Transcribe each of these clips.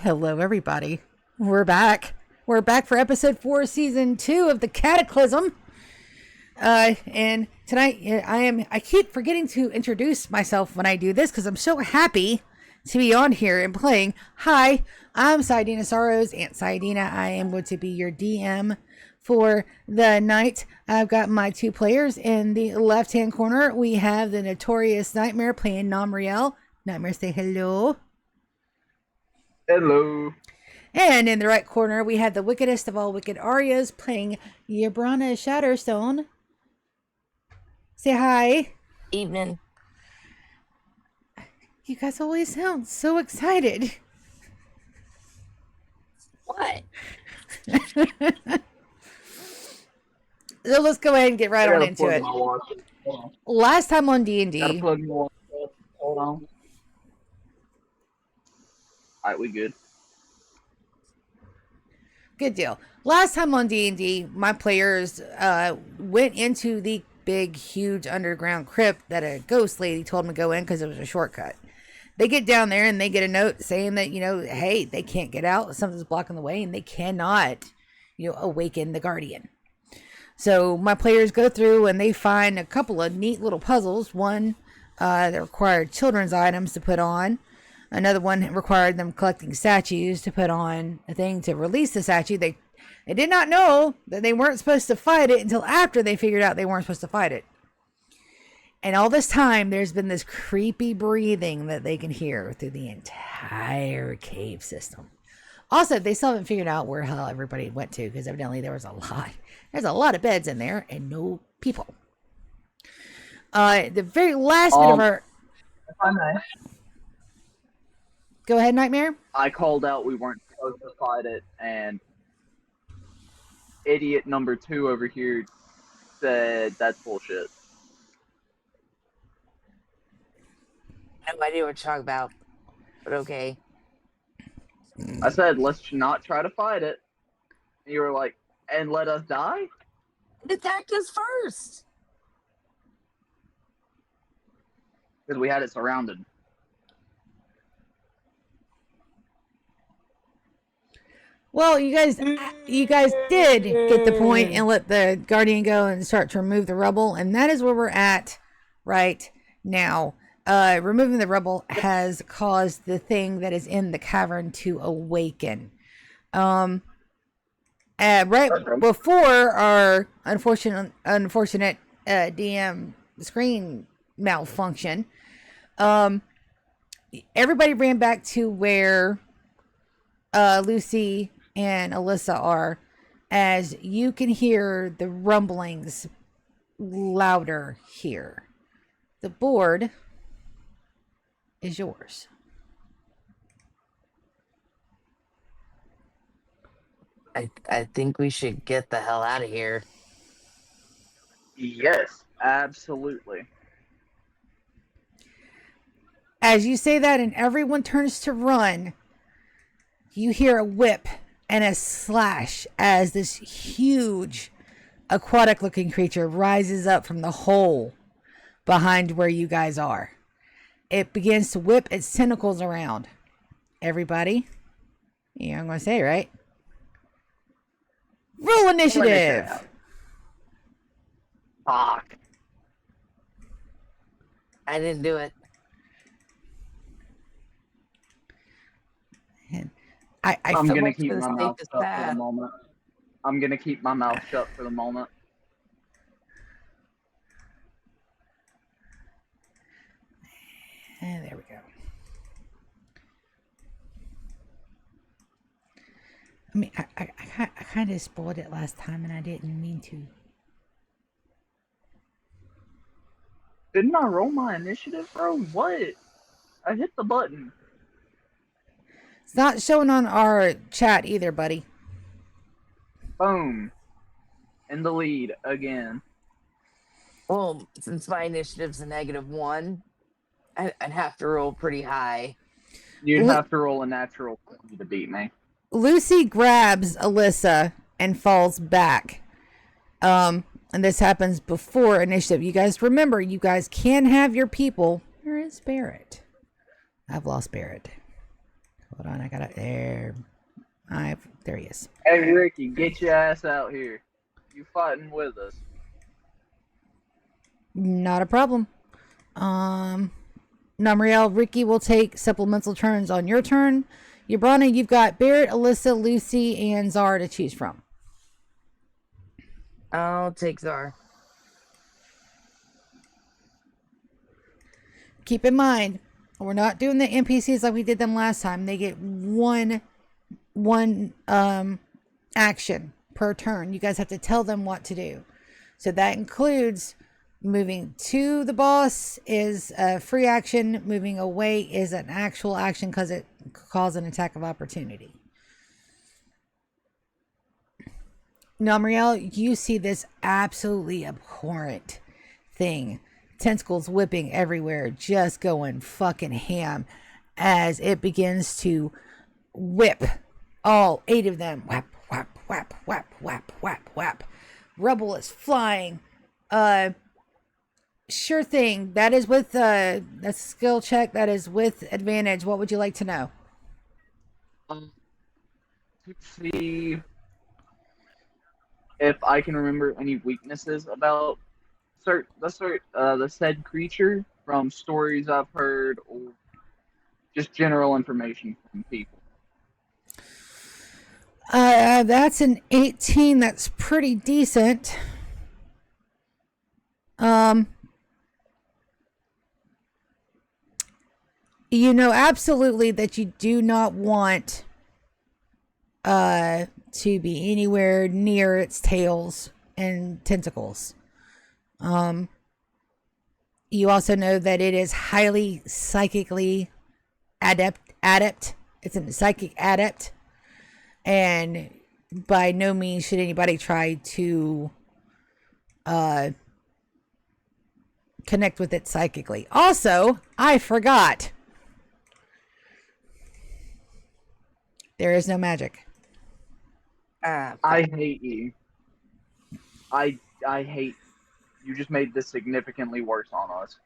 Hello, everybody. We're back. We're back for episode 4, season 2 of the Cataclysm. And tonight I keep forgetting to introduce myself when I do this because I'm so happy to be on here and playing. Hi, I'm Saidina Sorrows, Aunt Saidina. I am going to be your DM for the night. I've got my 2 players in the left-hand corner. We have the notorious Nightmare playing Namriel. Nightmare, say hello. Hello. And in the right corner, we have the wickedest of all wicked Aryas playing Yabrana Shatterstone. Say hi. Evening. You guys always sound so excited. What? So let's go ahead and get right on into it. Last time on D&D. Gotta plug more. Hold on. Alright, we good. Good deal. Last time on D&D, my players went into the big, huge underground crypt that a ghost lady told them to go in because it was a shortcut. They get down there and they get a note saying that, hey, they can't get out. Something's blocking the way and they cannot, awaken the guardian. So my players go through and they find a couple of neat little puzzles. One that required children's items to put on. Another one required them collecting statues to put on a thing to release the statue. They did not know that they weren't supposed to fight it until after they figured out they weren't supposed to fight it. And all this time, there's been this creepy breathing that they can hear through the entire cave system. Also, they still haven't figured out where hell everybody went to, because evidently there's a lot of beds in there and no people. The very last bit of our... If I may. Go ahead, Nightmare. I called out we weren't supposed to fight it, and idiot number 2 over here said that's bullshit. I have no idea what you're talking about, but okay. I said, let's not try to fight it. And you were like, and let us die? It attacked us first. Because we had it surrounded. Well, you guys did get the point and let the Guardian go and start to remove the rubble, and that is where we're at right now. Removing the rubble has caused the thing that is in the cavern to awaken. Right before our unfortunate DM screen malfunction, everybody ran back to where Lucy and Alyssa are, as you can hear the rumblings louder here. The board is yours. I think we should get the hell out of here. Yes, absolutely. As you say that and everyone turns to run, you hear a whip and a slash as this huge aquatic looking creature rises up from the hole behind where you guys are. It begins to whip its tentacles around. Everybody, I'm going to say, right? Roll initiative. Fuck. I didn't do it. I'm going to keep my mouth shut for the moment. I'm going to keep my mouth shut for the moment. And there we go. I mean, I kind of spoiled it last time, and I didn't mean to. Didn't I roll my initiative, bro? What? I hit the button. It's not showing on our chat either, buddy. Boom. In the lead again. Well, since my initiative's a -1, I'd have to roll pretty high. You'd have to roll a natural 20 to beat me. Lucy grabs Alyssa and falls back. And this happens before initiative. You guys remember, you guys can have your people. Where is Barrett? I've lost Barrett. Hold on, I got it. There There he is. Hey, Ricky, get your ass out here. You fighting with us. Not a problem. Namriel, Ricky will take supplemental turns on your turn. Yabrana, you've got Barrett, Alyssa, Lucy, and Zara to choose from. I'll take Zar. Keep in mind, we're not doing the NPCs like we did them last time. They get one action per turn. You guys have to tell them what to do. So that includes moving to the boss is a free action. Moving away is an actual action because it calls an attack of opportunity. Now, Marielle, you see this absolutely abhorrent thing. Tentacles whipping everywhere, just going fucking ham as it begins to whip all 8 of them. Whap, whap, whap, whap, whap, whap, whap. Rubble is flying. Sure thing. That is with that's a skill check. That is with advantage. What would you like to know? To see if I can remember any weaknesses about the said creature from stories I've heard or just general information from people. That's an 18. That's pretty decent. You know absolutely that you do not want to be anywhere near its tails and tentacles. You also know that it is highly psychically adept. It's a psychic adept, and by no means should anybody try to connect with it psychically. Also, I forgot. There is no magic. I hate you. I hate you. Just made this significantly worse on us.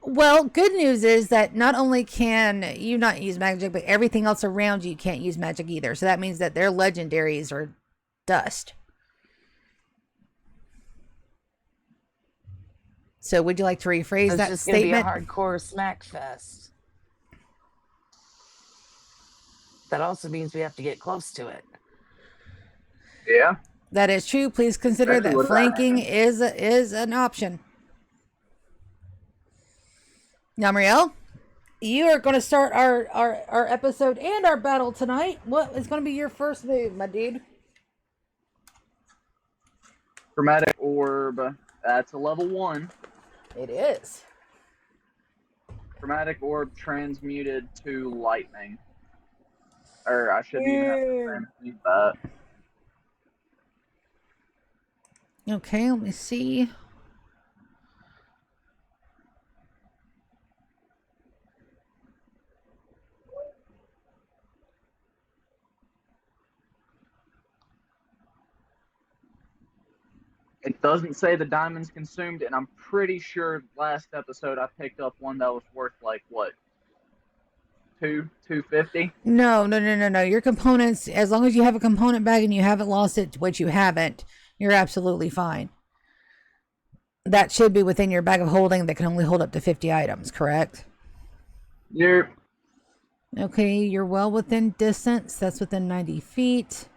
Well, good news is that not only can you not use magic, but everything else around you can't use magic either. So that means that their legendaries are dust. So would you like to rephrase It's that just gonna statement? be a hardcore smack fest. That also means we have to get close to it. Yeah. That is true. Please consider Especially that with that flanking is an option. Now, Marielle, you are going to start our episode and our battle tonight. What is going to be your first move, my dude? Chromatic orb. That's a level 1. It is. Chromatic orb transmuted to lightning. Or I shouldn't even have to transmute that. Okay, let me see. It doesn't say the diamond's consumed, and I'm pretty sure last episode I picked up one that was worth like what, 250. No. Your components, as long as you have a component bag and you haven't lost it, which you haven't, you're absolutely fine. That should be within your bag of holding that can only hold up to 50 items, correct? Yep. Okay, you're well within distance. That's within 90 feet.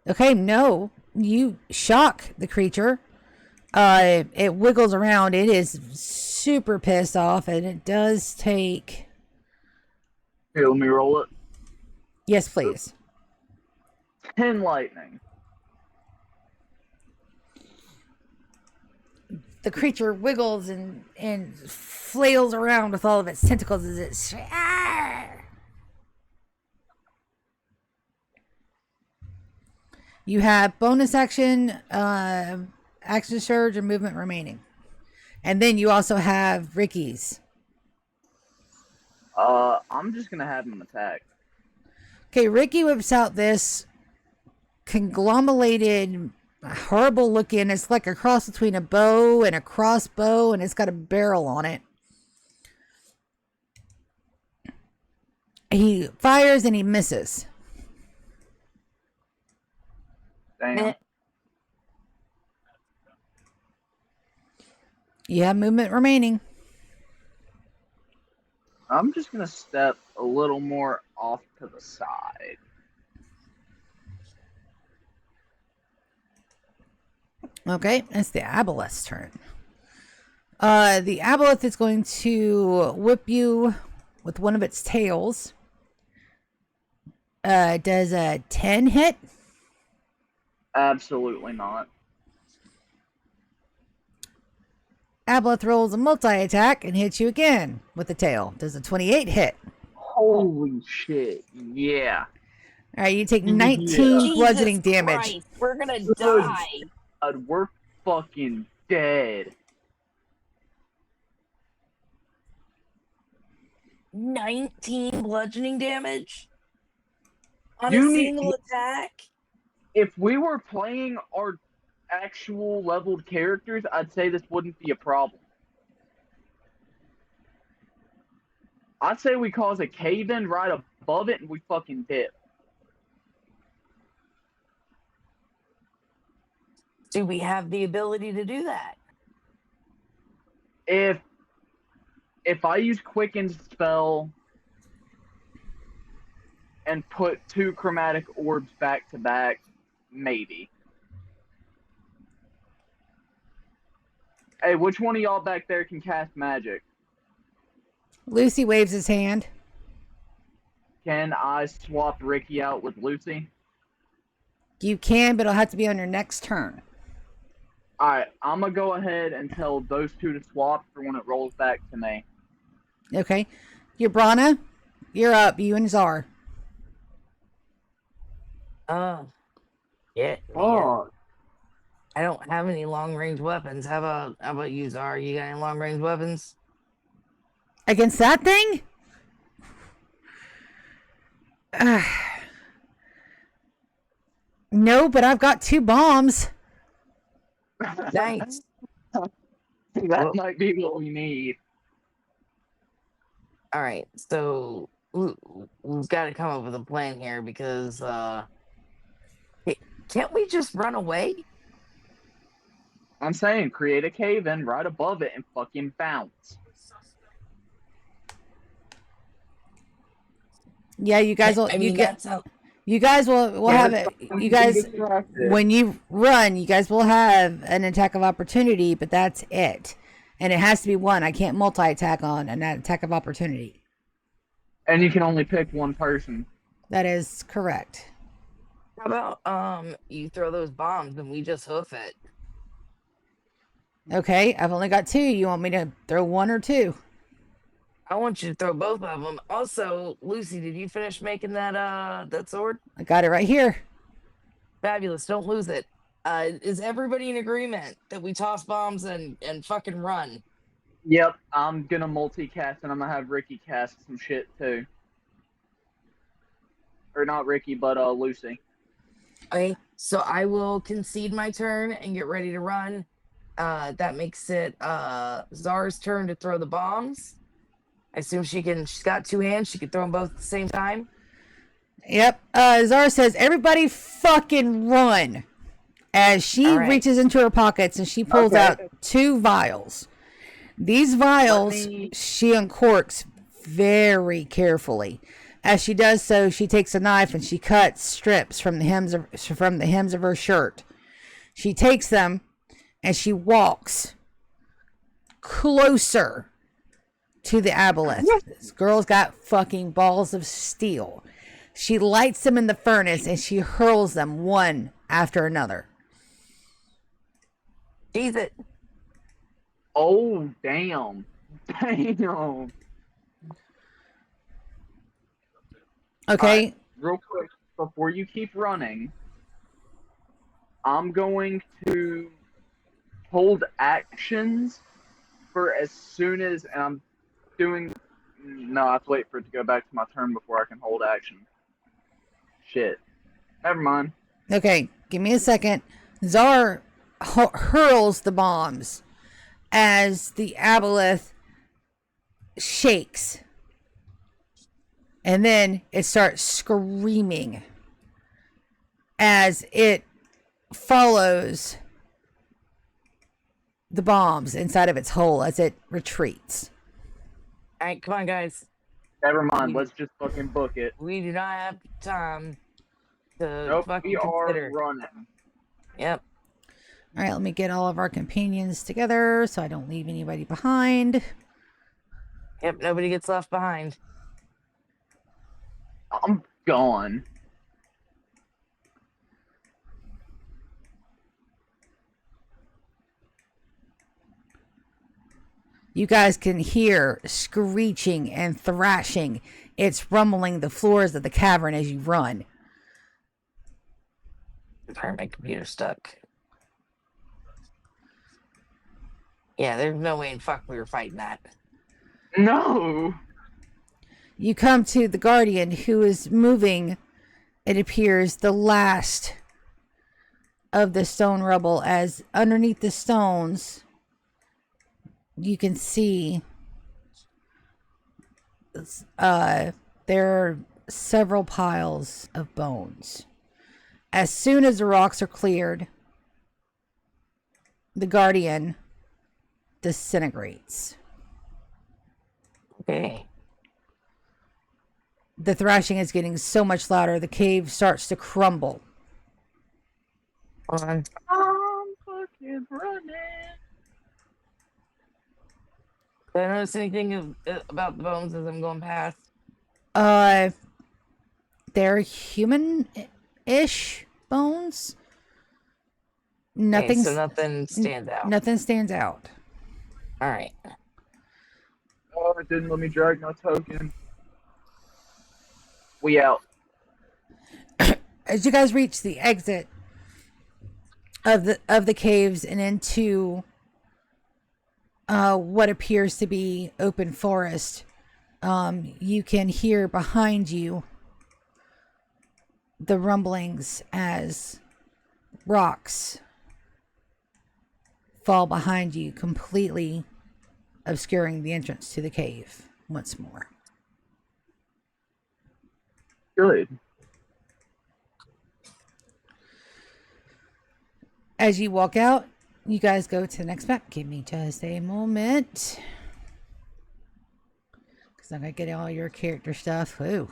Okay, no. You shock the creature. It wiggles around. It is super pissed off, and it does take... Here, let me roll it. Yes, please. 10 lightning. The creature wiggles and flails around with all of its tentacles as it... You have bonus action, action surge, and movement remaining. And then you also have Ricky's. I'm just gonna have him attack. Okay, Ricky whips out this conglomerated horrible looking. It's like a cross between a bow and a crossbow, and it's got a barrel on it. He fires and he misses. Damn. You have movement remaining. I'm just gonna step a little more off to the side. Okay, it's the aboleth's turn. The aboleth is going to whip you with one of its tails. Does a 10 hit? Absolutely not. Aboleth rolls a multi-attack and hits you again with the tail. Does a 28 hit? Holy shit. Yeah. All right, you take 19 bludgeoning Jesus damage. Christ, we're gonna die. We're fucking dead. 19 bludgeoning damage on You a need- single attack. If we were playing our actual leveled characters, I'd say this wouldn't be a problem. I'd say we cause a cave-in right above it and we fucking dip. Do we have the ability to do that? If I use Quicken spell and put 2 chromatic orbs back to back, maybe. Hey, which one of y'all back there can cast magic? Lucy waves his hand. Can I swap Ricky out with Lucy? You can, but it'll have to be on your next turn. Alright, I'm gonna go ahead and tell those two to swap for when it rolls back to me. Okay. Brana, you're up. You and Czar. Yeah. Man. Oh, I don't have any long range weapons. How about you, Zar? You got any long range weapons? Against that thing? No, but I've got 2 bombs. Nice. that might be what we need. All right, so we've got to come up with a plan here because can't we just run away? I'm saying create a cave-in right above it and fucking bounce. Yeah, you guys will. I mean, that's how. You guys will have it. You guys, when you run, you guys will have an attack of opportunity, but that's it. And it has to be one. I can't multi-attack on an attack of opportunity. And you can only pick one person. That is correct. How about you throw those bombs and we just hoof it? Okay, I've only got 2. You want me to throw 1 or 2? I want you to throw both of them. Also, Lucy, did you finish making that sword? I got it right here. Fabulous. Don't lose it. Is everybody in agreement that we toss bombs and fucking run? Yep, I'm gonna multicast and I'm gonna have Ricky cast some shit too. Or not Ricky, but Lucy. Okay, so I will concede my turn and get ready to run. That makes it Zar's turn to throw the bombs. I assume she's got 2 hands. She can throw them both at the same time. Yep. Zara says, everybody fucking run. As she reaches into her pockets and she pulls out 2 vials. These vials she uncorks very carefully. As she does so, she takes a knife and she cuts strips from the hems of her shirt. She takes them and she walks closer to the aboleth. This girl's got fucking balls of steel. She lights them in the furnace and she hurls them one after another. Jeez it. Oh, damn. Damn. Okay. Real quick, before you keep running, I'm going to hold actions for as soon as, and I'm doing, no, I have to wait for it to go back to my turn before I can hold action. Shit. Never mind. Okay, give me a second. Czar hurls the bombs as the aboleth shakes. And then it starts screaming as it follows the bombs inside of its hole as it retreats. All right, come on, guys. Never mind. Let's just fucking book it. We do not have time to Nope. fucking We are consider. running. Yep. All right, let me get all of our companions together so I don't leave anybody behind. Yep. Nobody gets left behind. I'm gone. You guys can hear screeching and thrashing. It's rumbling the floors of the cavern as you run. Sorry, my computer's stuck. Yeah, there's no way in fuck we were fighting that. No. You come to the Guardian, who is moving, it appears, the last of the stone rubble, as underneath the stones you can see there are several piles of bones. As soon as the rocks are cleared, the Guardian disintegrates. Okay. The thrashing is getting so much louder, the cave starts to crumble. Hold on. I'm fucking running. Did I notice anything about the bones as I'm going past? They're human-ish bones. Okay, so nothing stands out. Nothing stands out. All right. Oh, it didn't let me drag my token. We out. As you guys reach the exit of the caves and into what appears to be open forest, you can hear behind you the rumblings as rocks fall behind you, completely obscuring the entrance to the cave once more. Good. As you walk out, you guys go to the next map. Give me just a moment, because I'm gonna get all your character stuff. Ooh.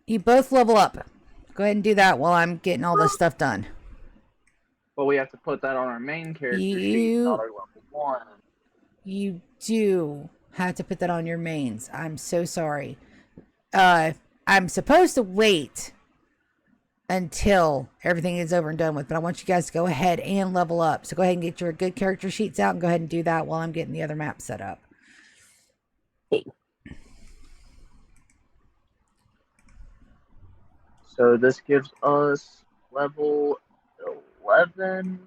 You both level up. Go ahead and do that while I'm getting all this stuff done. But we have to put that on our main character sheet, not our level 1. You do have to put that on your mains. I'm so sorry. I'm supposed to wait until everything is over and done with, but I want you guys to go ahead and level up. So go ahead and get your good character sheets out and go ahead and do that while I'm getting the other map set up. So this gives us level 11.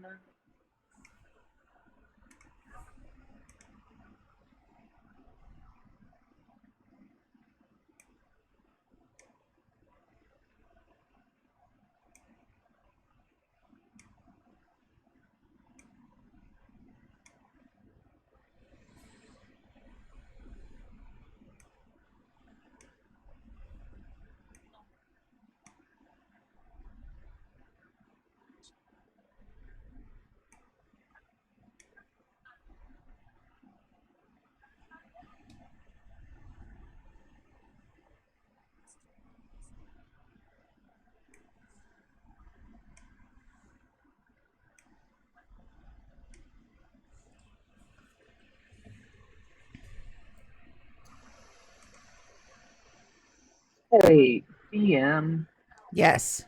Hey, BM. Yes.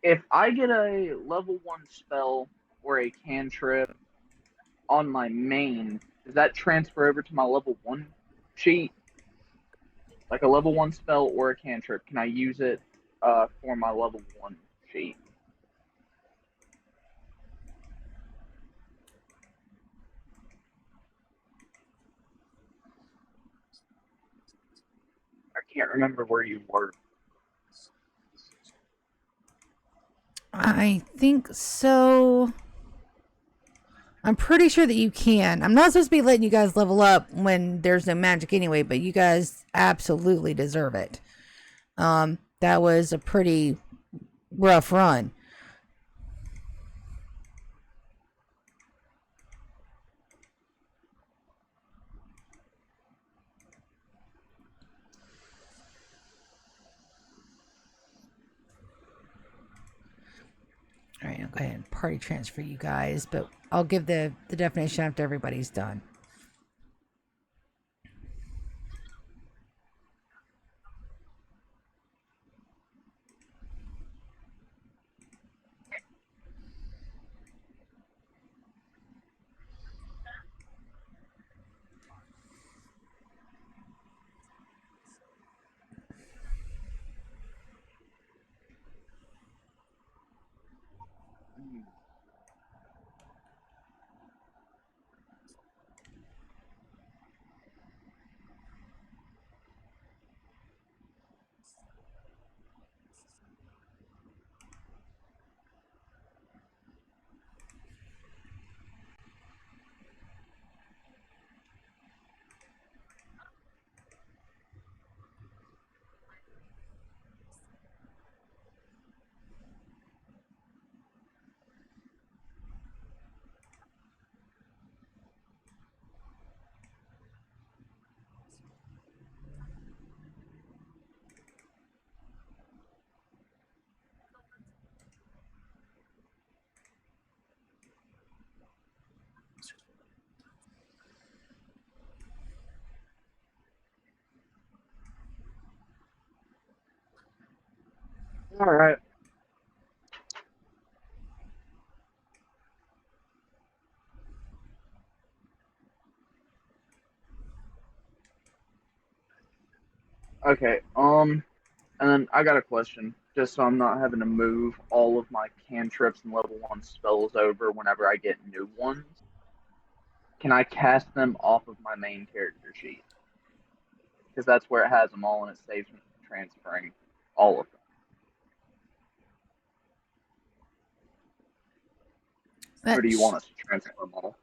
If I get a level 1 spell or a cantrip on my main, does that transfer over to my level 1 sheet? Like a level 1 spell or a cantrip, can I use it for my level 1 sheet? I can't remember where you were. I think so. I'm pretty sure that you can. I'm not supposed to be letting you guys level up when there's no magic anyway, but you guys absolutely deserve it. That was a pretty rough run. All right, I'll go ahead and party transfer you guys, but I'll give the definition after everybody's done. All right. Okay. And then I got a question, just so I'm not having to move all of my cantrips and level 1 spells over whenever I get new ones. Can I cast them off of my main character sheet? Because that's where it has them all, and it saves me from transferring all of them. Or do you want us to transfer them all?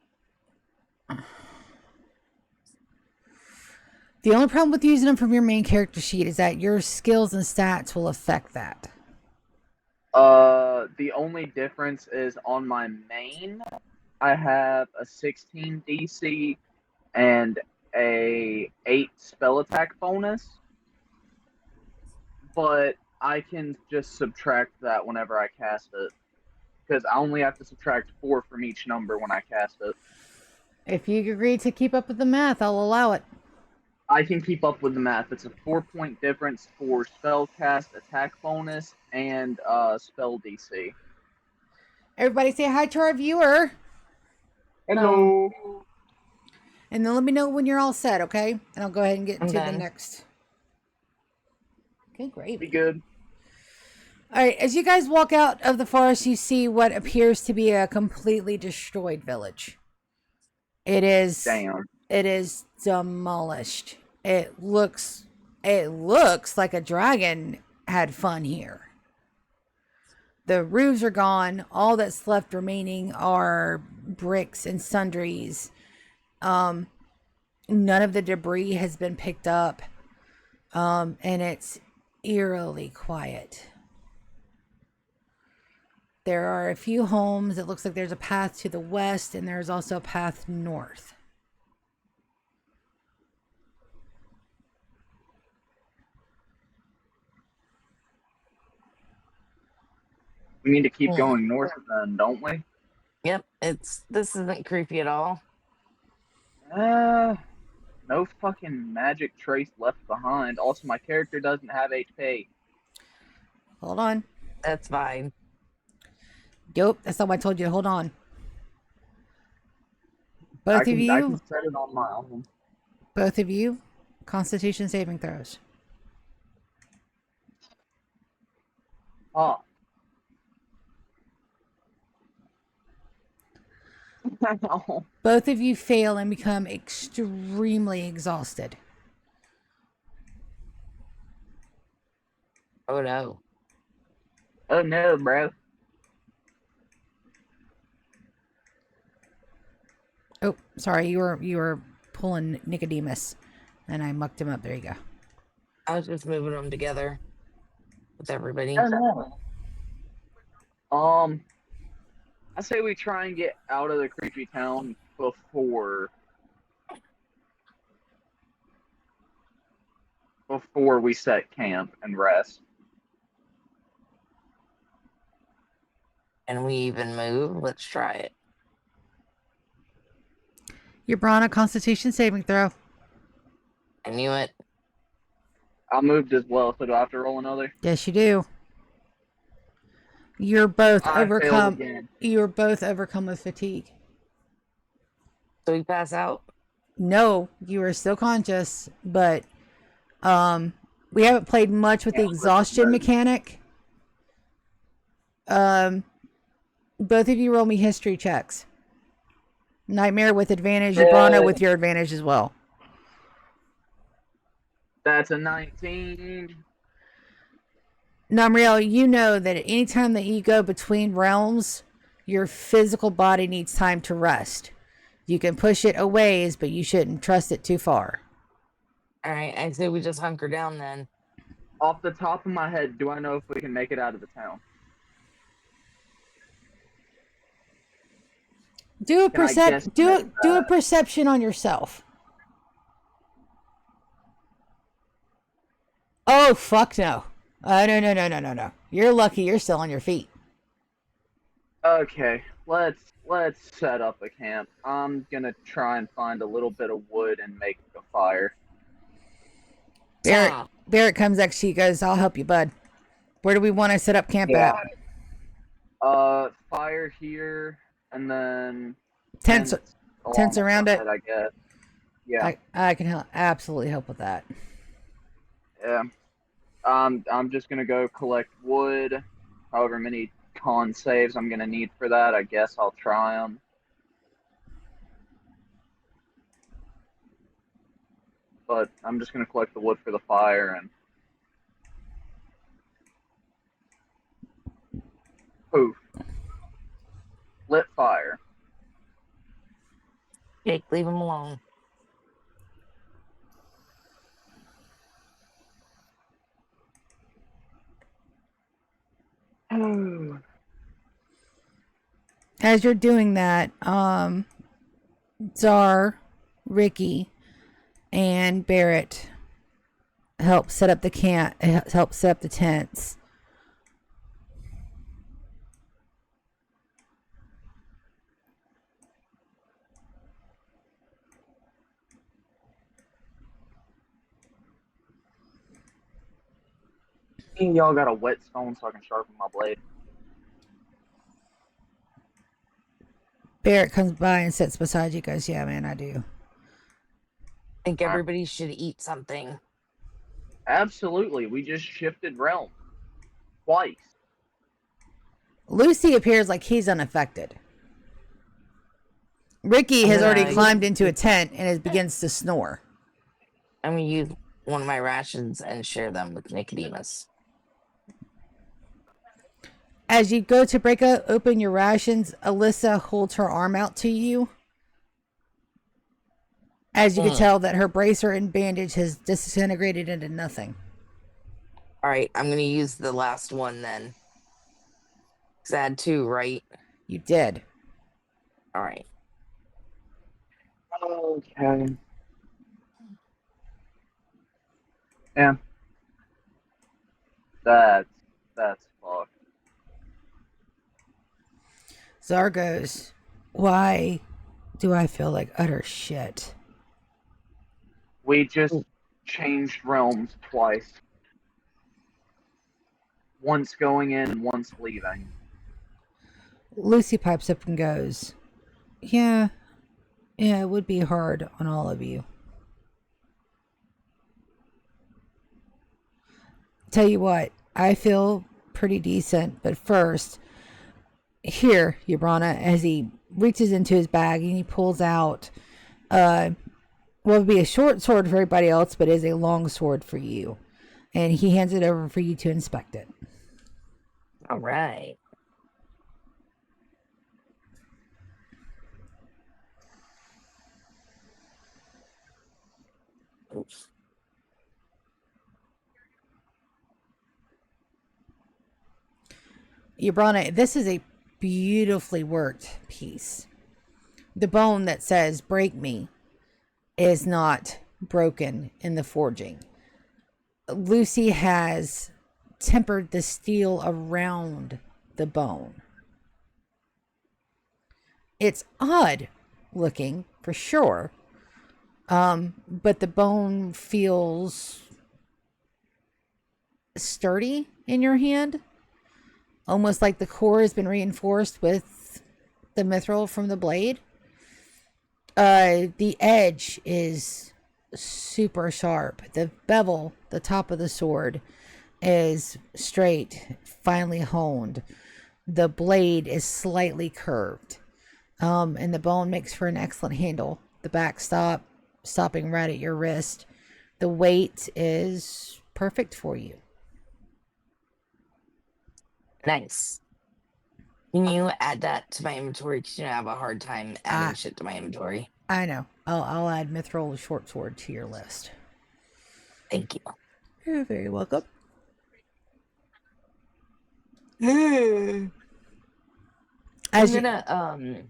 The only problem with using them from your main character sheet is that your skills and stats will affect that. The only difference is on my main, I have a 16 DC and a 8 spell attack bonus, but I can just subtract that whenever I cast it, because I only have to subtract 4 from each number when I cast it. If you agree to keep up with the math, I'll allow it. I can keep up with the math. It's a 4-point difference for spell cast, attack bonus, and spell DC. Everybody say hi to our viewer. Hello. And then let me know when you're all set, okay? And I'll go ahead and get to the next. Okay, great. Be good. All right, as you guys walk out of the forest, you see what appears to be a completely destroyed village. It is. Damn. It is demolished. It looks like a dragon had fun here. The roofs are gone. All that's left remaining are bricks and sundries. None of the debris has been picked up. And it's eerily quiet. There are a few homes. It looks like there's a path to the west, and there's also a path north. We need to keep going north then, don't we? Yep, this isn't creepy at all. No fucking magic trace left behind. Also, my character doesn't have HP. Hold on. That's fine. Yup, that's not why I told you to hold on. Both of you. I can set it on my own. Both of you, Constitution saving throws. Oh. No. Both of you fail and become extremely exhausted. Oh no. Oh no, bro. Oh, sorry, you were pulling Nicodemus, and I mucked him up. There you go. I was just moving them together with everybody. I don't know. I say we try and get out of the creepy town before we set camp and rest. And we even move. Let's try it. Your Brana Constitution saving throw. I knew it. I moved as well, so do I have to roll another? Yes, you do. You're both I failed overcome. again. You're both overcome with fatigue. So we pass out. No, you are still conscious, but we haven't played much with the exhaustion mechanic. Both of you roll me history checks. Nightmare with advantage, Brana with your advantage as well. That's a 19. Namriel, you know that at any time that you go between realms, your physical body needs time to rest. You can push it a ways, but you shouldn't trust it too far. All right. I say we just hunker down then. Off the top of my head, do I know if we can make it out of the town? Do a Can I guess do a perception on yourself. Oh fuck no. No. You're lucky you're still on your feet. Okay, let's set up a camp. I'm gonna try and find a little bit of wood and make a fire. Barrett comes next to you, goes, I'll help you, bud. Where do we want to set up camp at? Fire here, and then Tents around it. I guess. Yeah. I can absolutely help with that. Yeah. I'm just gonna go collect wood. However many con saves I'm gonna need for that, I guess I'll try them. But I'm just gonna collect the wood for the fire and poof. Lit fire. Jake, leave him alone. As you're doing that, Czar, Ricky, and Barrett help set up the tents. Y'all got a whetstone so I can sharpen my blade. Barrett comes by and sits beside you, goes, yeah, man, I do. I think everybody should eat something. Absolutely. We just shifted realm. Twice. Lucy appears like he's unaffected. Ricky has already climbed into a tent and begins to snore. I'm going to use one of my rations and share them with Nicodemus. As you go to break open your rations, Alyssa holds her arm out to you. As you can tell that her bracer and bandage has disintegrated into nothing. All right, I'm going to use the last one then. Because I had 2, right? You did. All right. Okay. Yeah. That's fucked. Czar goes, why do I feel like utter shit? We just changed realms twice. Once going in and once leaving. Lucy pipes up and goes, yeah, it would be hard on all of you. Tell you what, I feel pretty decent, but first, here, Yabrana, as he reaches into his bag and he pulls out what would be a short sword for everybody else, but is a long sword for you. And he hands it over for you to inspect it. All right. You brought it. This is a beautifully worked piece. The bone that says "break me" is not broken in the forging. Lucy has tempered the steel around the bone. It's odd looking for sure, but the bone feels sturdy in your hand, almost like the core has been reinforced with the mithril from the blade. The edge is super sharp. The bevel, the top of the sword, is straight, finely honed. The blade is slightly curved. And the bone makes for an excellent handle. The backstop stopping right at your wrist. The weight is perfect for you. Nice. Can you add that to my inventory? Because I have a hard time adding shit to my inventory. I know. I'll add mithril short sword to your list. Thank you. You're very welcome. I'm gonna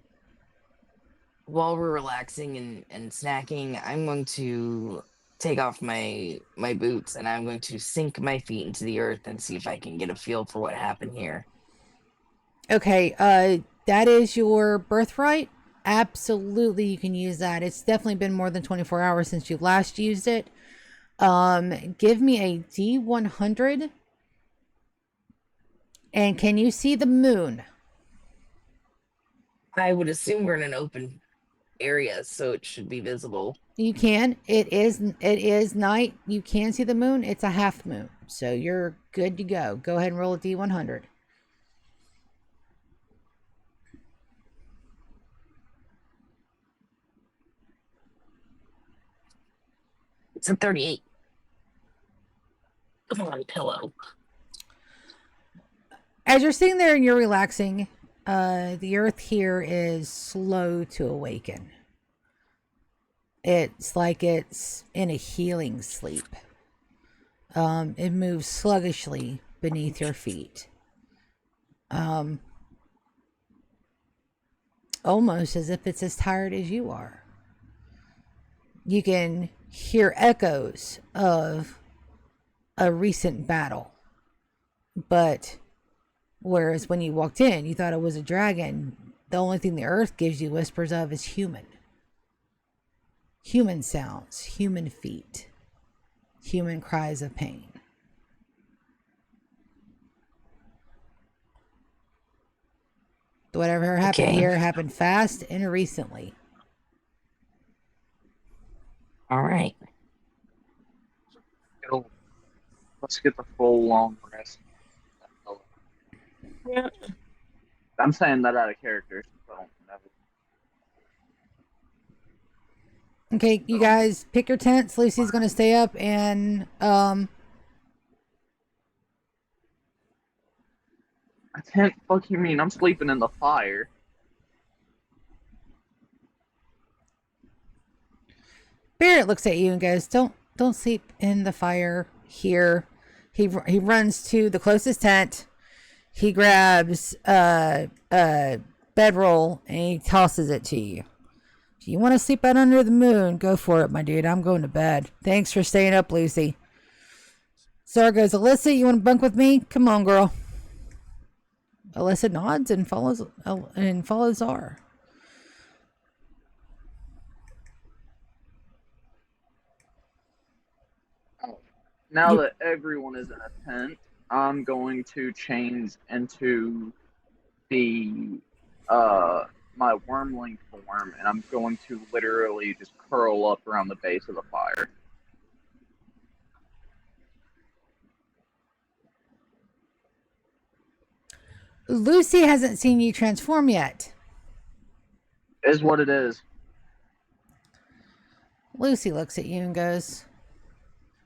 while we're relaxing and snacking, I'm going to take off my boots and I'm going to sink my feet into the earth and see if I can get a feel for what happened here. Okay, that is your birthright. Absolutely, you can use that. It's definitely been more than 24 hours since you last used it. Give me a D100. And can you see the moon? I would assume we're in an open area, so it should be visible. You can. It is night. You can see the moon. It's a half moon. So you're good to go. Go ahead and roll a D100. It's a 38. Come on, pillow. As you're sitting there and you're relaxing, the earth here is slow to awaken. It's like it's in a healing sleep. It moves sluggishly beneath your feet. Almost as if it's as tired as you are. You can hear echoes of a recent battle. But whereas when you walked in, you thought it was a dragon, the only thing the earth gives you whispers of is human. Human sounds, human feet, human cries of pain. Whatever happened here happened fast and recently. All right. Let's get the full long rest. Yeah. I'm saying that out of character. So Okay, you guys pick your tents. Lucy's going to stay up and a tent? Fuck you mean? I'm sleeping in the fire. Barrett looks at you and goes, "Don't sleep in the fire here." He runs to the closest tent. He grabs a bedroll and he tosses it to you. If you want to sleep out under the moon, go for it, my dude. I'm going to bed. Thanks for staying up, Lucy. Zara goes, "Alyssa, you want to bunk with me? Come on, girl." Alyssa nods and follows Zara. Now that everyone is in a tent, I'm going to change into the my wormling form, and I'm going to literally just curl up around the base of the fire. Lucy hasn't seen you transform yet. Is what it is. Lucy looks at you and goes,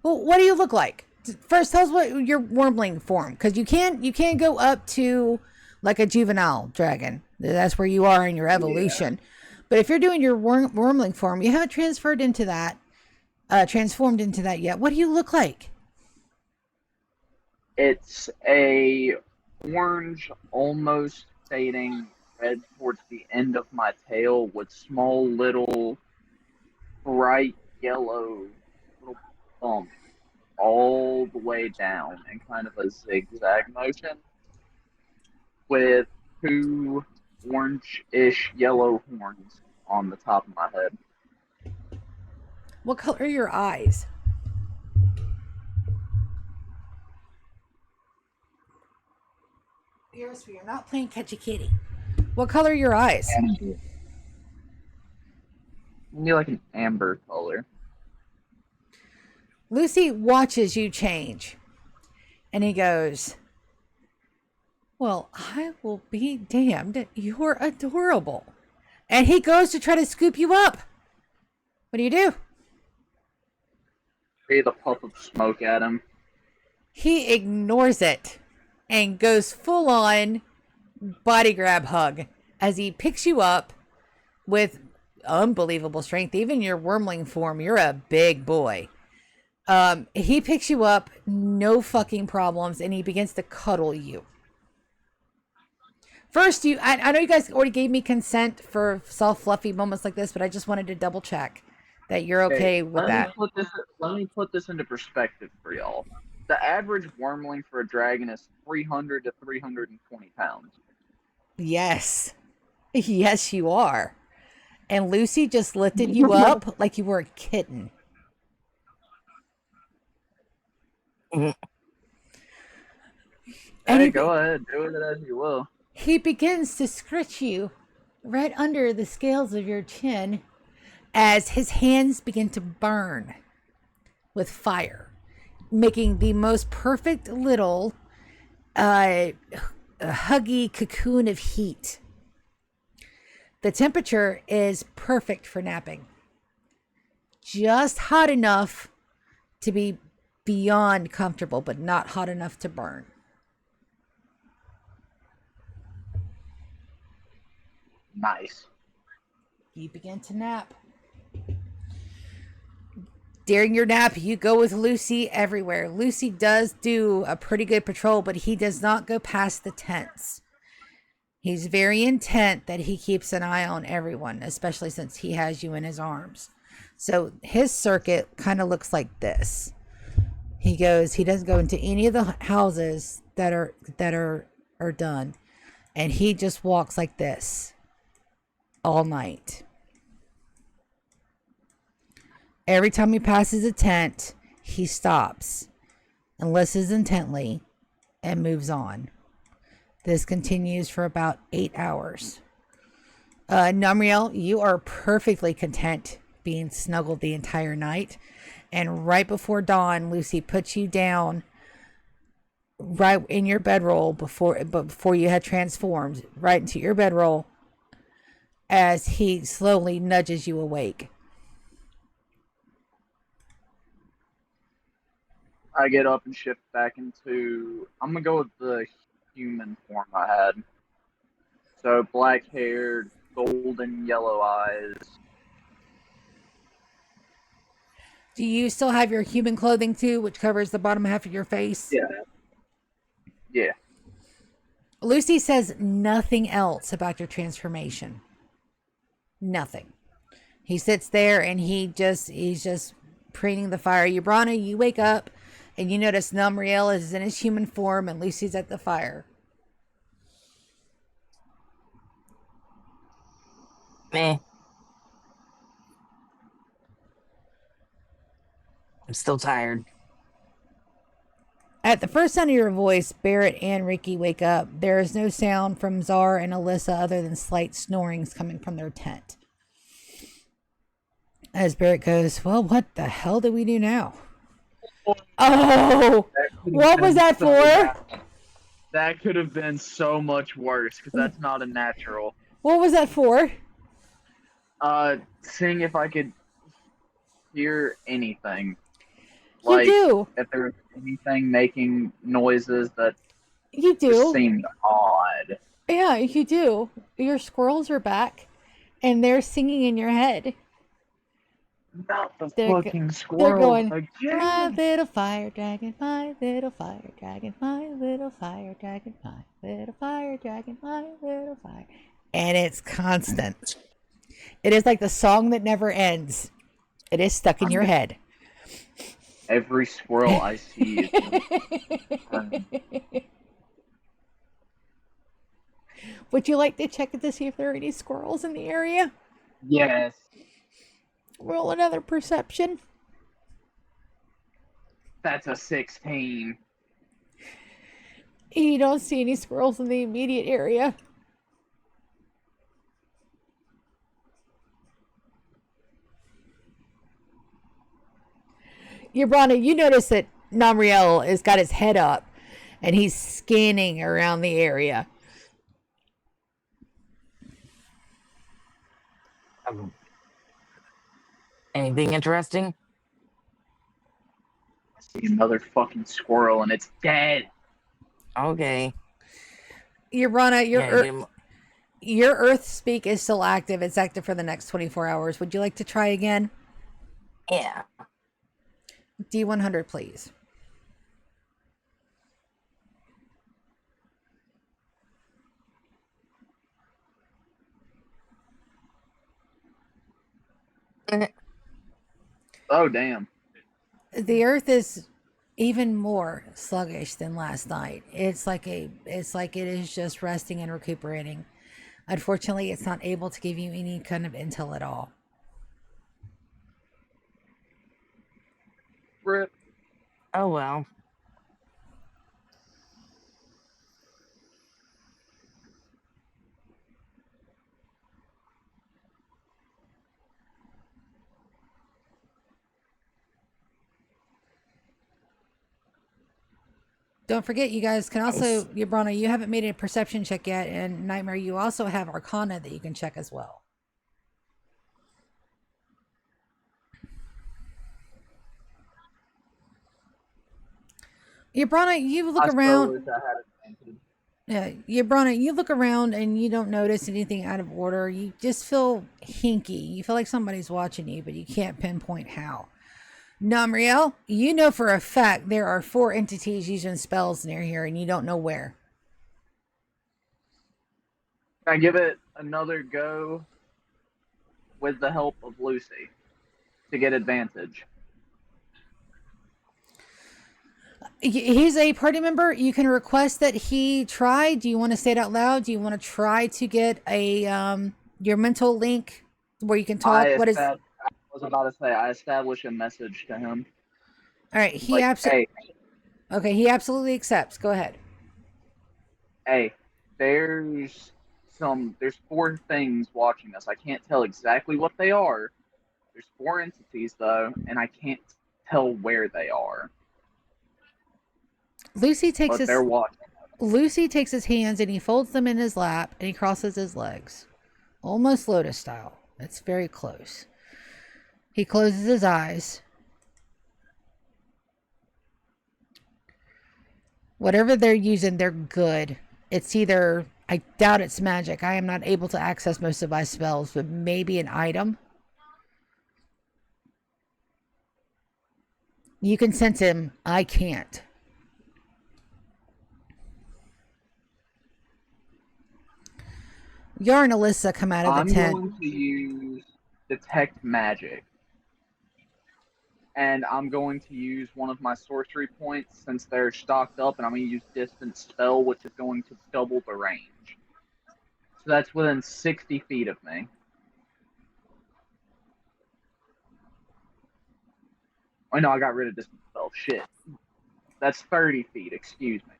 "Well, what do you look like? First, tell us what your wormling form, because you can't go up to like a juvenile dragon. That's where you are in your evolution. Yeah. But if you're doing your wormling form, you haven't transformed into that yet. What do you look like?" It's a orange, almost fading red towards the end of my tail with small little bright yellow little bumps all the way down in kind of a zigzag motion with two orange-ish yellow horns on the top of my head. What color are your eyes? You're not playing catch a kitty. What color are your eyes? Amber. Maybe like an amber color. Lucy watches you change. And he goes, well, I will be damned. You're adorable. And he goes to try to scoop you up. What do? Breathe a puff of smoke at him. He ignores it and goes full on body grab hug as he picks you up with unbelievable strength. Even your wormling form, you're a big boy. He picks you up, no fucking problems, and he begins to cuddle you. First, I know you guys already gave me consent for soft, fluffy moments like this, but I just wanted to double check that you're okay with that. Let me put this into perspective for y'all. The average wormling for a dragon is 300 to 320 pounds. Yes. Yes, you are. And Lucy just lifted you up like you were a kitten. Hey, go ahead. Do it as you will. He begins to scratch you right under the scales of your chin as his hands begin to burn with fire, making the most perfect little huggy cocoon of heat. The temperature is perfect for napping. Just hot enough to be beyond comfortable, but not hot enough to burn. Nice. You begin to nap. During your nap, you go with Lucy everywhere. Lucy does do a pretty good patrol, but he does not go past the tents. He's very intent that he keeps an eye on everyone, especially since he has you in his arms. So his circuit kind of looks like this. He doesn't go into any of the houses that are done. And he just walks like this all night. Every time he passes a tent, he stops and listens intently and moves on. This continues for about 8 hours. Numriel, you are perfectly content being snuggled the entire night. And right before dawn, Lucy puts you down right in your bedroll before you had transformed, right into your bedroll as he slowly nudges you awake. I get up and shift back into. I'm gonna go with the human form I had. So black hair, golden yellow eyes. Do you still have your human clothing too, which covers the bottom half of your face? Yeah. Lucy says nothing else about your transformation. Nothing. He sits there and he's just preening the fire. Ubrana, you wake up and you notice Numriel is in his human form and Lucy's at the fire. Meh. I'm still tired. At the first sound of your voice, Barrett and Ricky wake up. There is no sound from Czar and Alyssa other than slight snorings coming from their tent. As Barrett goes, well, what the hell do we do now? Oh, what was that for? That could have been so much worse because that's not a natural. What was that for? Seeing if I could hear anything. You do. If there was anything making noises that You do. just seemed odd. Yeah, you do. Your squirrels are back and they're singing in your head. Not the They're fucking they're squirrel going, my again. little fire dragon, my little fire dragon, my little fire dragon, my little fire dragon, my little fire. And it's constant. It is like the song that never ends. It is stuck in your head. Every squirrel I see is going. Would you like to check to see if there are any squirrels in the area? Yes. Roll another perception. That's a 16. You don't see any squirrels in the immediate area. Yabrana, you notice that Namriel has got his head up and he's scanning around the area. Anything interesting? I see another fucking squirrel and it's dead. Okay. Yabrana, Yeah, your Earth Speak is still active. It's active for the next 24 hours. Would you like to try again? yeah. D100, please. Oh, damn. The Earth is even more sluggish than last night. It's like it is just resting and recuperating. Unfortunately, it's not able to give you any kind of intel at all. Rip. Oh well. Don't forget, you guys can also, Yabrana, you haven't made a perception check yet, and Nightmare, you also have Arcana that you can check as well. Yabrana, you look around. Yeah, Yabrana, you look around and you don't notice anything out of order. You just feel hinky. You feel like somebody's watching you, but you can't pinpoint how. Namriel, you know for a fact there are 4 entities using spells near here, and you don't know where. Can I give it another go with the help of Lucy to get advantage? He's a party member. You can request that he try. Do you want to say it out loud? Do you want to try to get a your mental link where you can talk? I was about to say I establish a message to him. All right, he absolutely. Okay, he absolutely accepts. Go ahead. Hey, there's 4 things watching us. I can't tell exactly what they are. There's 4 entities though, and I can't tell where they are. Lucy takes they're watching. Lucy takes his hands and he folds them in his lap and he crosses his legs, almost lotus style. It's very close. He closes his eyes. Whatever they're using, they're good. It's either, I doubt it's magic. I am not able to access most of my spells, but maybe an item. You can sense him. I can't. Yar and Alyssa come out of the tent. I'm going to use Detect Magic. And I'm going to use one of my sorcery points since they're stocked up, and I'm going to use Distant Spell, which is going to double the range. So that's within 60 feet of me. Oh no, I got rid of Distant Spell. Shit. That's 30 feet, excuse me.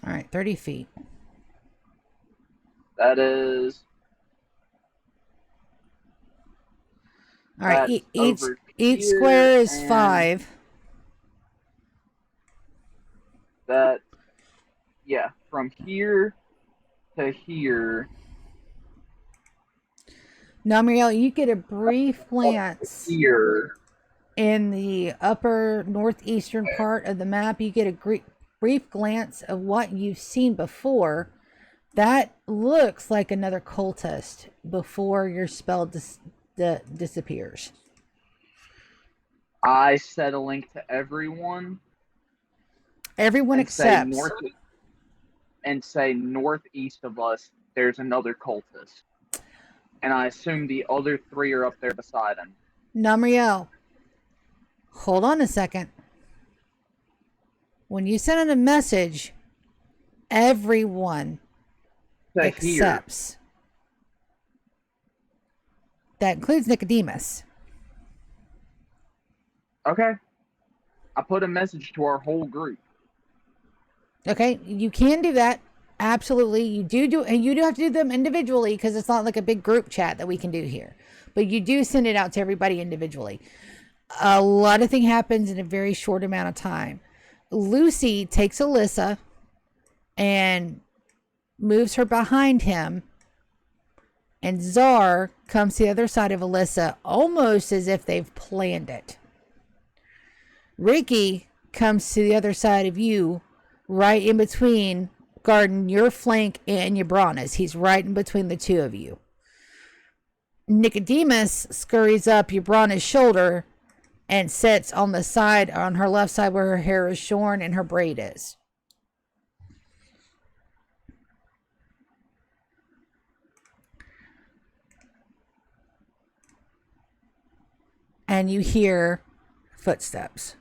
All right, 30 feet. That is... All right, each square is 5. That, yeah, from here to here. Namriel, you get a brief glance here in the upper northeastern part of the map. You get a brief glance of what you've seen before, That looks like another cultist before your spell disappears. I set a link to everyone Everyone and say accepts. northeast of us there's another cultist. And I assume the other 3 are up there beside him. Namriel, hold on a second. When you send in a message, everyone To accepts. That includes Nicodemus. Okay. I put a message to our whole group. Okay, you can do that. Absolutely. And you do have to do them individually because it's not like a big group chat that we can do here. But you do send it out to everybody individually. A lot of things happens in a very short amount of time. Lucy takes Alyssa and moves her behind him. And Czar comes to the other side of Alyssa almost as if they've planned it. Ricky comes to the other side of you, right in between, guarding your flank and Yabrana's. He's right in between the two of you. Nicodemus scurries up Yabrana's shoulder and sits on the side, on her left side where her hair is shorn and her braid is. And you hear footsteps.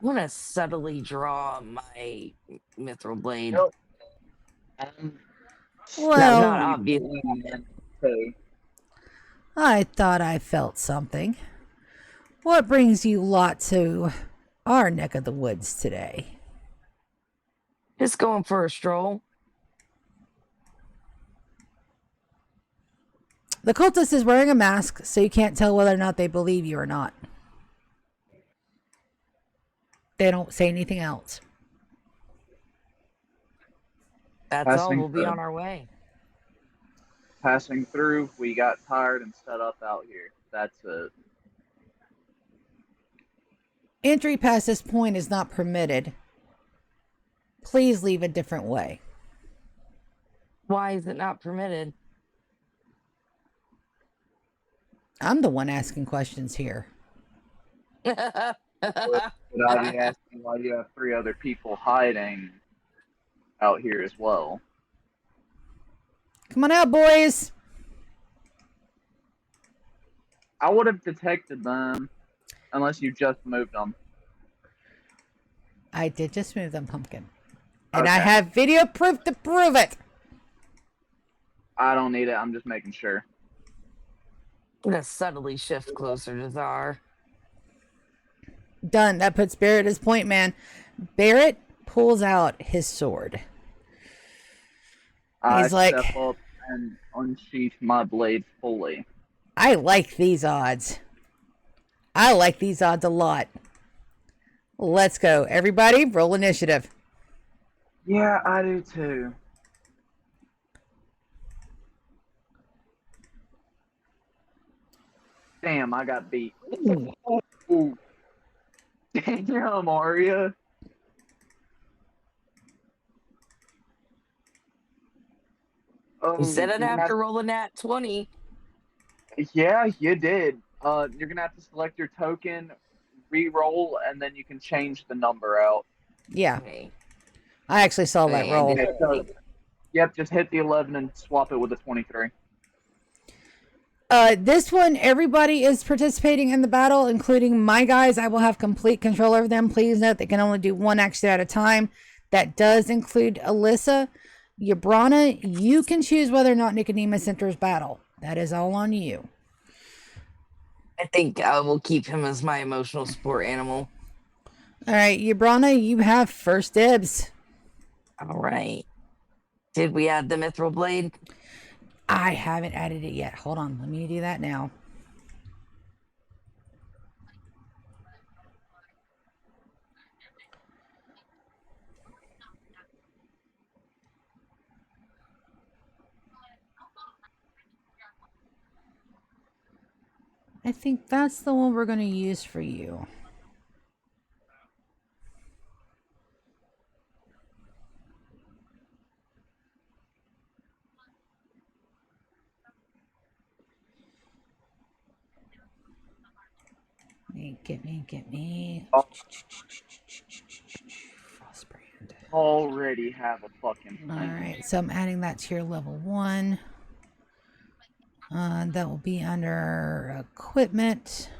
I'm gonna subtly draw my mithril blade. Nope. Well, not obvious. I thought I felt something. What brings you lot to our neck of the woods today? Just going for a stroll. The cultist is wearing a mask, so you can't tell whether or not they believe you or not. They don't say anything else. That's all. We'll be on our way. Passing through, we got tired and set up out here. That's it. Entry past this point is not permitted. Please leave a different way. Why is it not permitted? I'm the one asking questions here. Would I be asking why you have 3 other people hiding out here as well? Come on out, boys. I would have detected them unless you just moved them. I did just move them, Pumpkin. And Okay. I have video proof to prove it. I don't need it. I'm just making sure. I'm gonna subtly shift closer to Czar. Done. That puts Barrett at his point, man. Barrett pulls out his sword. I He's like, step up and unsheath my blade fully. I like these odds. I like these odds a lot. Let's go. Everybody, roll initiative. Yeah, I do too. Damn, I got beat. Ooh. Damn, Aria. You said I'd have to roll a nat 20. Yeah, you did. You're gonna have to select your token, re-roll, and then you can change the number out. Yeah, Okay. I actually saw that Okay, roll. Okay, so, yep, just hit the 11 and swap it with a 23. This one, everybody is participating in the battle, including my guys. I will have complete control over them. Please note they can only do one action at a time. That does include Alyssa. Yabrana, you can choose whether or not Nicodemus enters battle. That is all on you. I think I will keep him as my emotional support animal. All right, Yabrana, you have first dibs. All right. Did we add the mithril blade? I haven't added it yet. Hold on. Let me do that now. I think that's the one we're going to use for you. Get me. Oh. Frostbrand. Already have a fucking All plan. right, so I'm adding that to your level 1. That will be under equipment.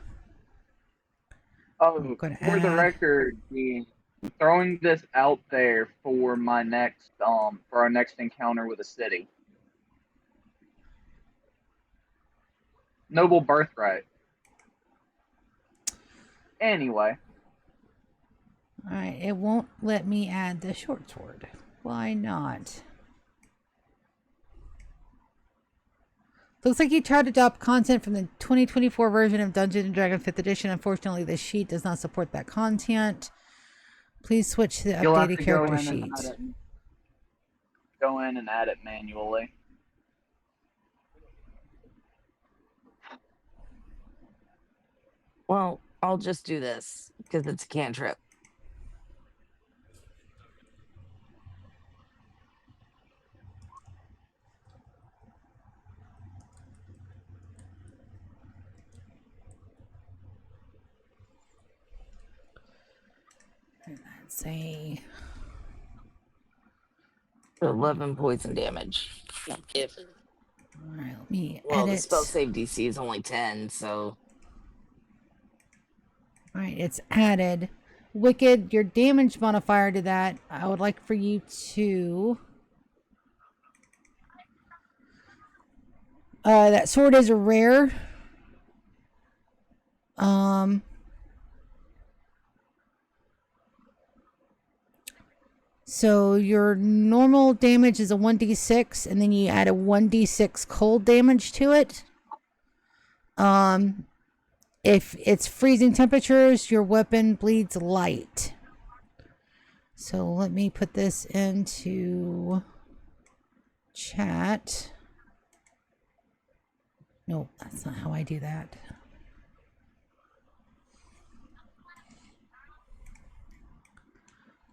Oh, I'm gonna for the add. record, throwing this out there for my next for our next encounter with a city. Noble birthright. Anyway. All right, it won't let me add the short sword. Why not? Looks like you tried to adopt content from the 2024 version of Dungeons & Dragons 5th Edition. Unfortunately, this sheet does not support that content. Please switch to the You'll have updated to character go in sheet. and add it. Go in and add it manually. Well, I'll just do this because it's a cantrip. Let's say 11 poison damage. If all right, let me well, the edit. spell save DC is only 10, so All right, it's added. Wicked, your damage modifier to that, I would like for you to... that sword is a rare. So your normal damage is a 1d6, and then you add a 1d6 cold damage to it. If it's freezing temperatures, your weapon bleeds light. So let me put this into chat. Nope, that's not how I do that.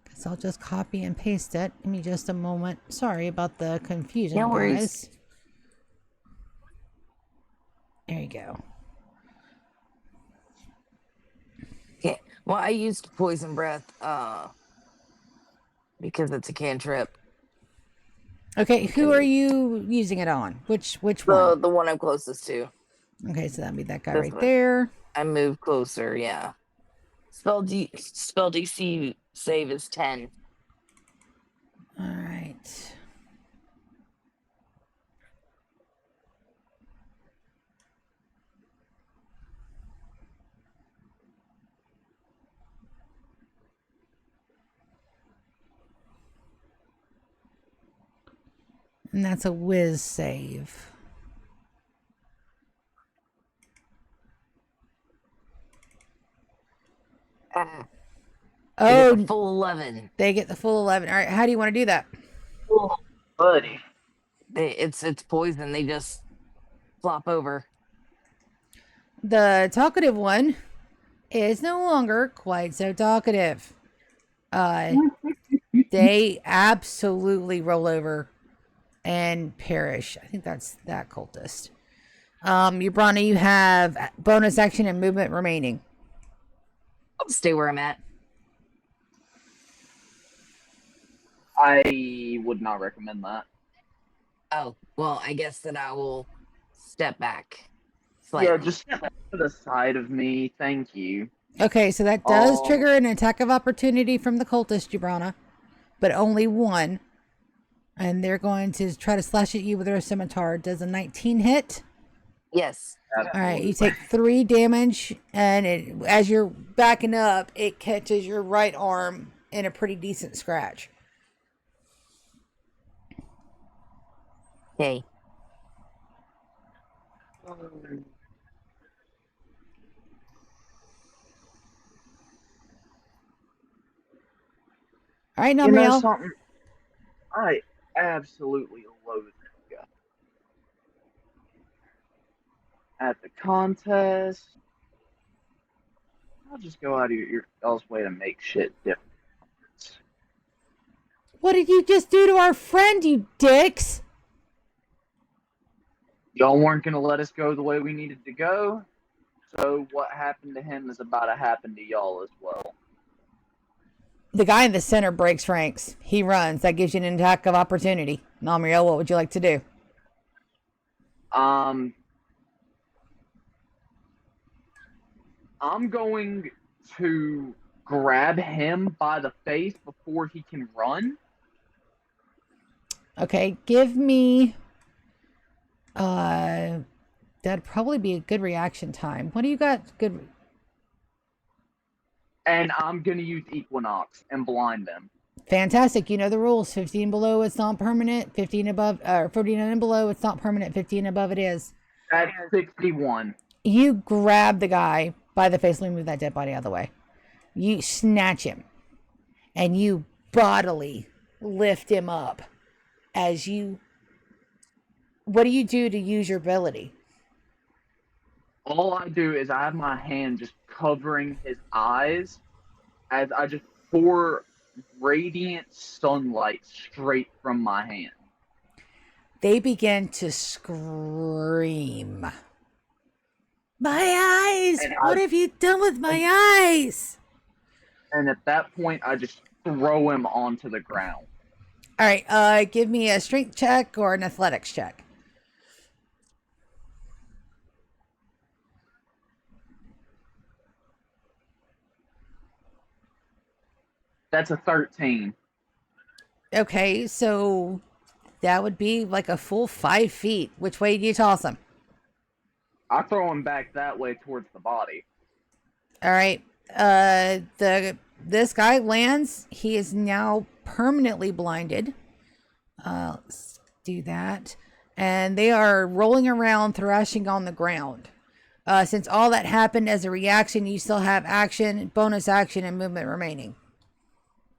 Guess I'll just copy and paste it. Give me just a moment. Sorry about the confusion, no worries. guys. There you go. Okay. Well, I used poison breath because it's a cantrip. Okay, who are you using it on? Which one? The one I'm closest to. Okay, so that'd be that guy This right one. there. I moved closer, yeah. Spell DC save is 10. All right. And that's a whiz save. Oh, Oh, full 11. they get the full 11. All right, how do you want to do that? Oh, buddy. It's poison. They just flop over. The talkative one is no longer quite so talkative. They absolutely roll over and perish. I think that's that cultist. Ubrana, you have bonus action and movement remaining. I'll stay where I'm at. I would not recommend that. Oh, well, I guess that I will step back. Yeah, just step to the side of me. Thank you. Okay, so that does trigger an attack of opportunity from the cultist, Ubrana, but only one. And they're going to try to slash at you with their scimitar. Does a 19 hit? Yes. All right, you take 3 damage, and as you're backing up, it catches your right arm in a pretty decent scratch. Okay. All right, Namriel. You know something? I absolutely loathe you. At the contest, I'll just go out of your y'all's way to make shit different. What did you just do to our friend, you dicks? Y'all weren't gonna let us go the way we needed to go, So what happened to him is about to happen to y'all as well. The guy in the center breaks ranks. He runs. That gives you an attack of opportunity. Namriel, what would you like to do? I'm going to grab him by the face before he can run. Okay, give me... that'd probably be a good reaction time. What do you got? Good... And I'm going to use Equinox and blind them. Fantastic. You know the rules. 15 below, it's not permanent. 15 above, or 14 and below, it's not permanent. 15 above, it is. That's 61. You grab the guy by the face. Let me move that dead body out of the way. You snatch him. And you bodily lift him up as you... What do you do to use your ability? All I do is I have my hand just covering his eyes as I just pour radiant sunlight straight from my hand. They begin to scream. My eyes! What have you done with my eyes? And at that point, I just throw him onto the ground. All right, give me a strength check or an athletics check. That's a 13. Okay, so that would be like a full 5 feet. Which way do you toss him? I throw him back that way towards the body. All right. This guy lands. He is now permanently blinded. Let's do that. And they are rolling around, thrashing on the ground. Since all that happened as a reaction, you still have action, bonus action, and movement remaining.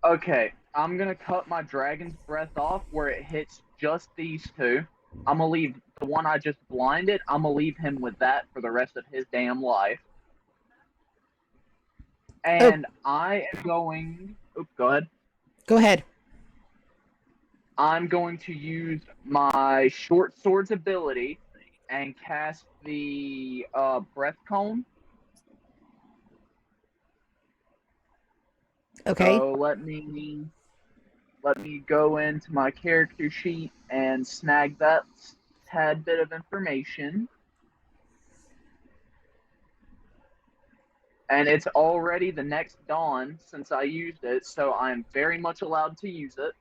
Okay, I'm going to cut my dragon's breath off where it hits just these two. I'm going to leave the one I just blinded. I'm going to leave him with that for the rest of his damn life. And I am going... Oh, go ahead. Go ahead. I'm going to use my short sword's ability and cast the breath cone. Okay. So let me go into my character sheet and snag that tad bit of information. And it's already the next dawn since I used it, so I'm very much allowed to use it.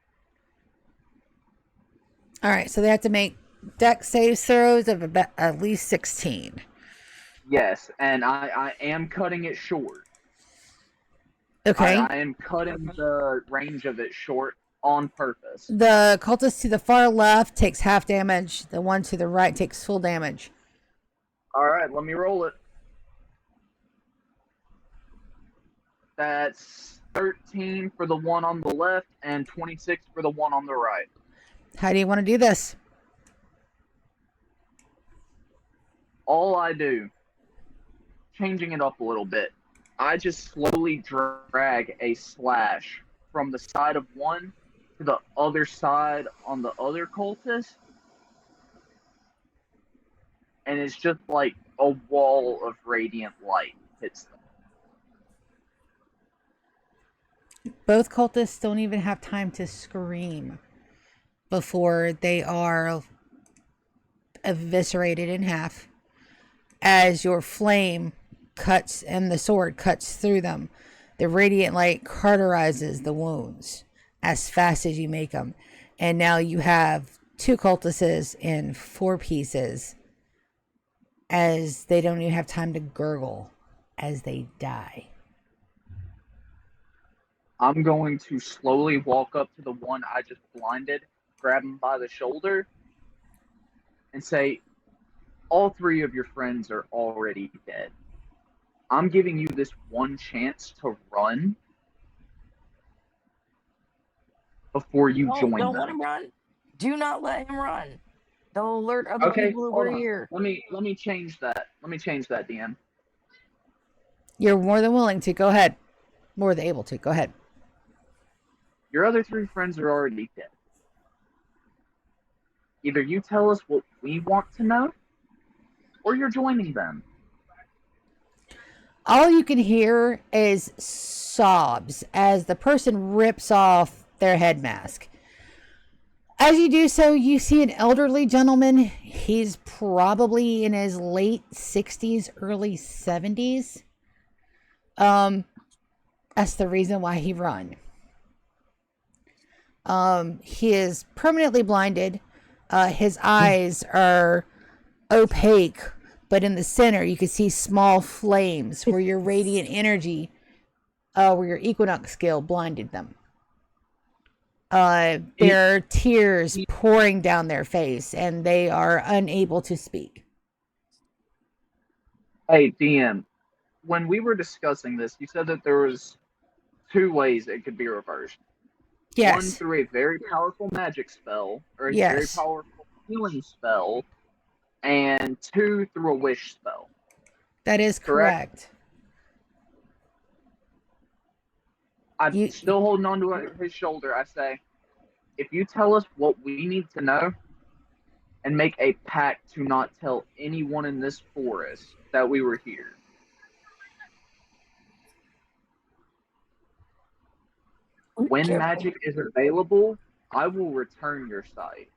All right, so they have to make dex save throws of about at least 16. Yes, and I am cutting it short. Okay. I am cutting the range of it short on purpose. The cultist to the far left takes half damage. The one to the right takes full damage. All right, let me roll it. That's 13 for the one on the left and 26 for the one on the right. How do you want to do this? All I do, changing it up a little bit, I just slowly drag a slash from the side of one to the other side on the other cultist. And it's just like a wall of radiant light hits them. Both cultists don't even have time to scream before they are eviscerated in half as your flame cuts and the sword cuts through them. The radiant light cauterizes the wounds as fast as you make them. And now you have 2 cultists in 4 pieces as they don't even have time to gurgle as they die. I'm going to slowly walk up to the one I just blinded, grab him by the shoulder, and say, all 3 of your friends are already dead. I'm giving you this one chance to run before you join Don't them. let him run. Do not let him run. They'll alert other people that we're here. Let me change that. Let me change that, DM. You're more than willing to. Go ahead. More than able to. Go ahead. Your other 3 friends are already dead. Either you tell us what we want to know, or you're joining them. all you can hear is sobs as the person rips off their head mask. As you do so, you see an elderly gentleman. He's probably in his late 60s, early 70s. That's the reason why he run. He is permanently blinded. His eyes are opaque, but in the center you can see small flames where your radiant energy, where your equinox skill blinded them. There are tears pouring down their face, and they are unable to speak. Hey, DM, when we were discussing this, you said that there was 2 ways it could be reversed. Yes. One through a very powerful magic spell, or a very Yes. powerful healing spell, and 2 through a wish spell. That is correct. I'm still holding on to his shoulder. I say, if you tell us what we need to know, and make a pact to not tell anyone in this forest that we were here. When magic is available, I will return your sight.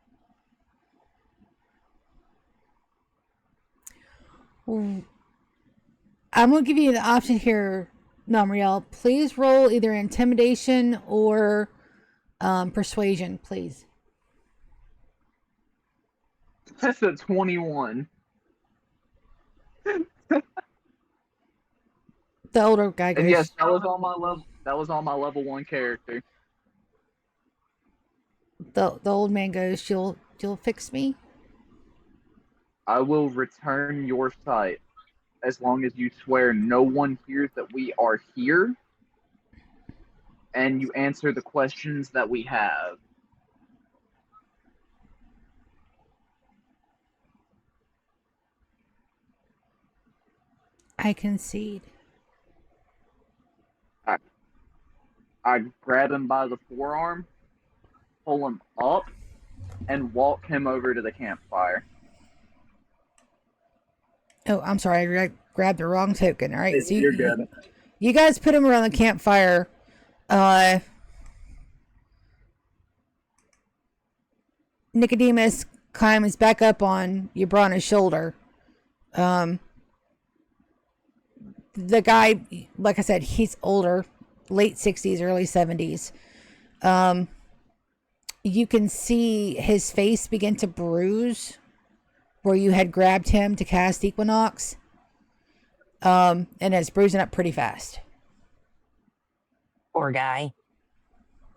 I'm going to give you the option here, Namriel. Please roll either intimidation or persuasion, please. That's a 21. The older guy goes. And yes, that was on my level. That was on my level 1 character. The old man goes, You'll fix me? I will return your sight as long as you swear no one hears that we are here, and you answer the questions that we have. I concede. I grab him by the forearm, pull him up, and walk him over to the campfire. Oh, I'm sorry. I grabbed the wrong token. All right. So You're good. You guys put him around the campfire. Nicodemus climbs back up on Ubrana's shoulder. The guy, like I said, he's older, late 60s, early 70s. You can see his face begin to bruise where you had grabbed him to cast Equinox. And it's bruising up pretty fast. Poor guy.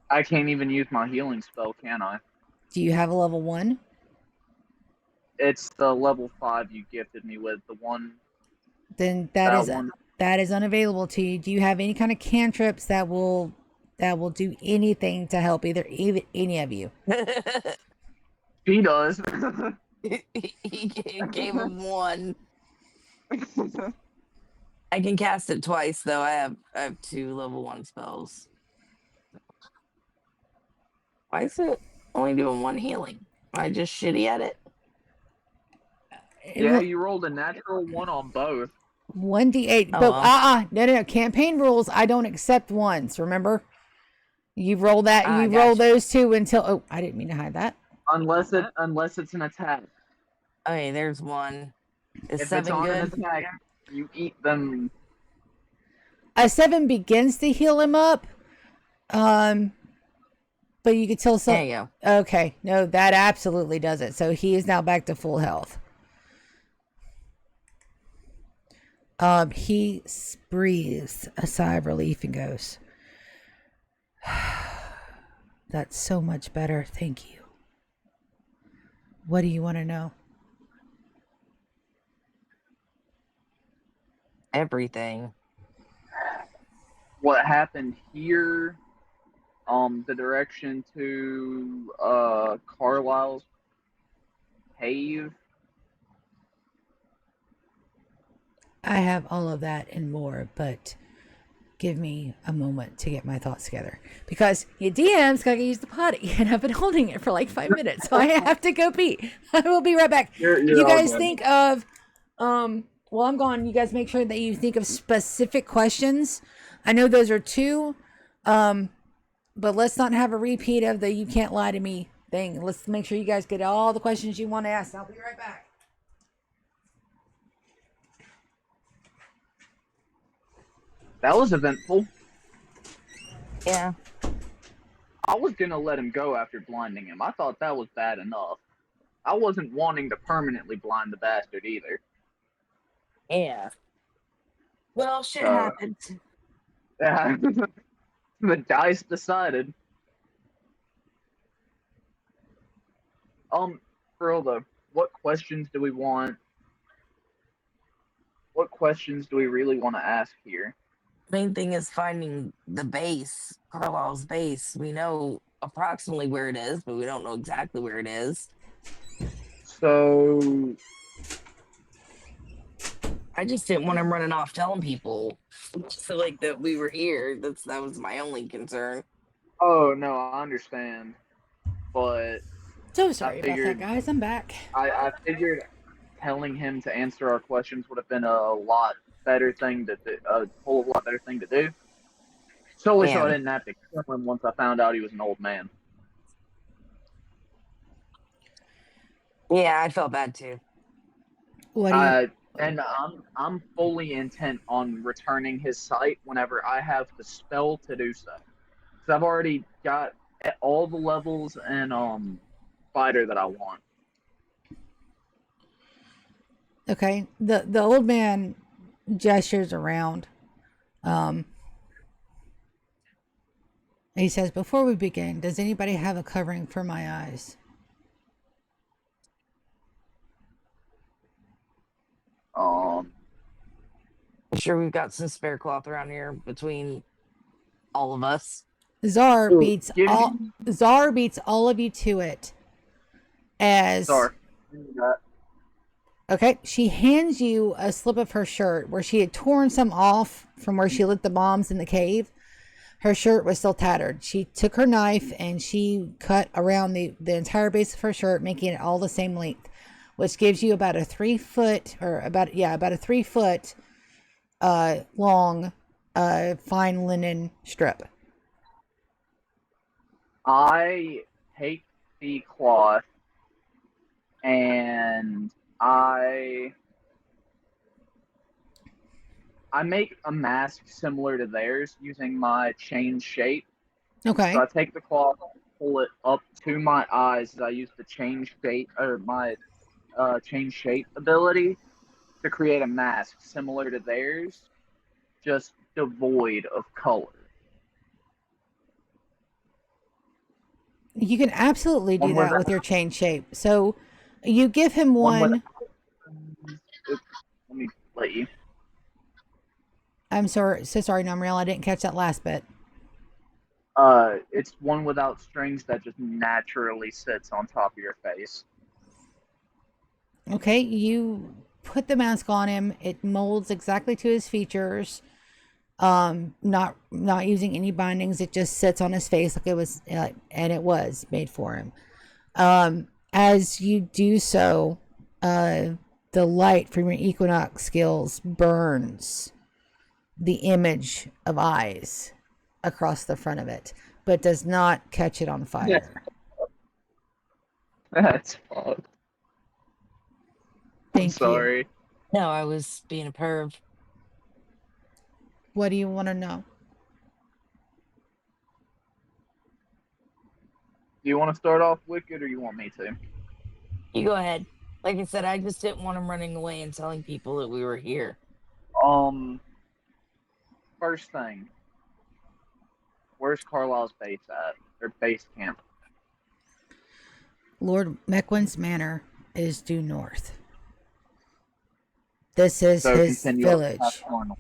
I can't even use my healing spell, can I? Do you have a level 1? It's the level 5 you gifted me with, the one. Then that is unavailable to you. Do you have any kind of cantrips that will do anything to help either any of you? He does. He gave him 1. I can cast it twice though. I have 2 level 1 spells. Why is it only doing 1 healing? Am I just shitty at it? Yeah, you rolled a natural 1 on both. 1d8. Oh, But well. no. Campaign rules, I don't accept ones, remember? You roll that, you gotcha. roll those 2 until I didn't mean to hide that. Unless it's an attack. Okay, there's 1. Is If 7 it's on good? an attack, you eat them. A 7 begins to heal him up. But you can tell There you go. Okay, no, that absolutely does it. So he is now back to full health. He breathes a sigh of relief and goes, "That's so much better, thank you. What do you want to know?" Everything. What happened here? The direction to Carlisle's cave. I have all of that and more, but give me a moment to get my thoughts together. Because your DM's got to use the potty, and I've been holding it for like 5 minutes, so I have to go pee. I will be right back. You're You all guys good. think of while I'm gone, you guys make sure that you think of specific questions. I know those are two, but let's not have a repeat of the "you can't lie to me" thing. Let's make sure you guys get all the questions you want to ask. I'll be right back. That was eventful. Yeah. I was gonna let him go after blinding him. I thought that was bad enough. I wasn't wanting to permanently blind the bastard either. Yeah. Well, shit So, happens. yeah, the dice decided. For real though, what questions do we want? What questions do we really want to ask here? Main thing is finding the base, Carlisle's base. We know approximately where it is, but we don't know exactly where it is. So, I just didn't want him running off telling people so like that we were here. That was my only concern. oh no, I understand, but So sorry about that, figured guys. I'm back. I figured telling him to answer our questions would have been a lot better thing to do, a whole lot better thing to do. Solely so I Yeah. didn't have to kill him once I found out he was an old man. Yeah, I felt bad too. What do you? And I'm fully intent on returning his sight whenever I have the spell to do so. Because I've already got all the levels and fighter that I want. Okay. The old man gestures around. He says, "Before we begin, does anybody have a covering for my eyes?" Um, I'm sure we've got some spare cloth around here between all of us. Zar beats give all. me Zar beats all of you to it. As sorry. okay, she hands you a slip of her shirt where she had torn some off from where she lit the bombs in the cave. Her shirt was still tattered. She took her knife and she cut around the entire base of her shirt, making it all the same length, which gives you about a 3 foot or about a 3 foot long fine linen strip. I take the cloth and I make a mask similar to theirs using my chain shape. So Okay. I take the cloth, pull it up to my eyes as I use the chain shape or my chain shape ability to create a mask similar to theirs, just devoid of color. You can absolutely do One that without, with your chain shape. So you give him one without. one. Let me let you. I'm sorry, so sorry, Namriel. I didn't catch that last bit. It's one without strings that just naturally sits on top of your face. Okay, you put the mask on him. It molds exactly to his features. Not using any bindings. It just sits on his face like it was, and it was made for him. As you do so, the light from your equinox skills burns the image of eyes across the front of it, but does not catch it on fire. That's fucked. I'm Thank you. sorry. No, I was being a perv. What do you want to know? Do you want to start off Wicked or you want me to? You go ahead. Like I said, I just didn't want him running away and telling people that we were here. First thing, where's Carlisle's base at? Or base camp? Lord Meckwin's manor is due north. This is So his continue up village. past Arnold.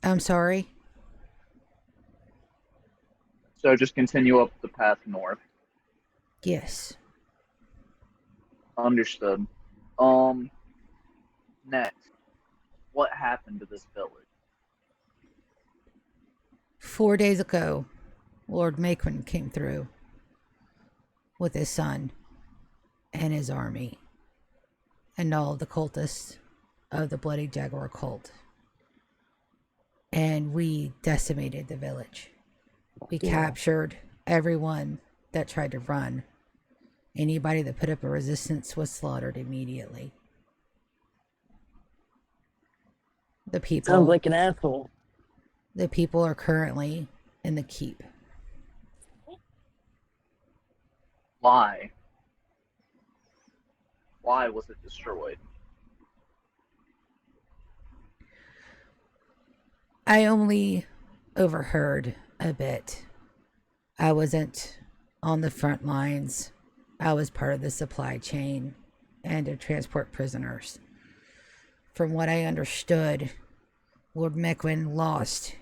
I'm sorry. So just continue up the path north. Yes. Understood. Next, what happened to this village? 4 days ago, Lord Maquin came through with his son and his army. and all of the cultists of the Bloody Jaguar cult. And we decimated the village. We captured everyone that tried to run. Anybody that put up a resistance was slaughtered immediately. The people Sounds like an asshole. The people are currently in the keep. Why? Why was it destroyed? I only overheard a bit. I wasn't on the front lines. I was part of the supply chain and to transport prisoners. From what I understood, Lord Mequin lost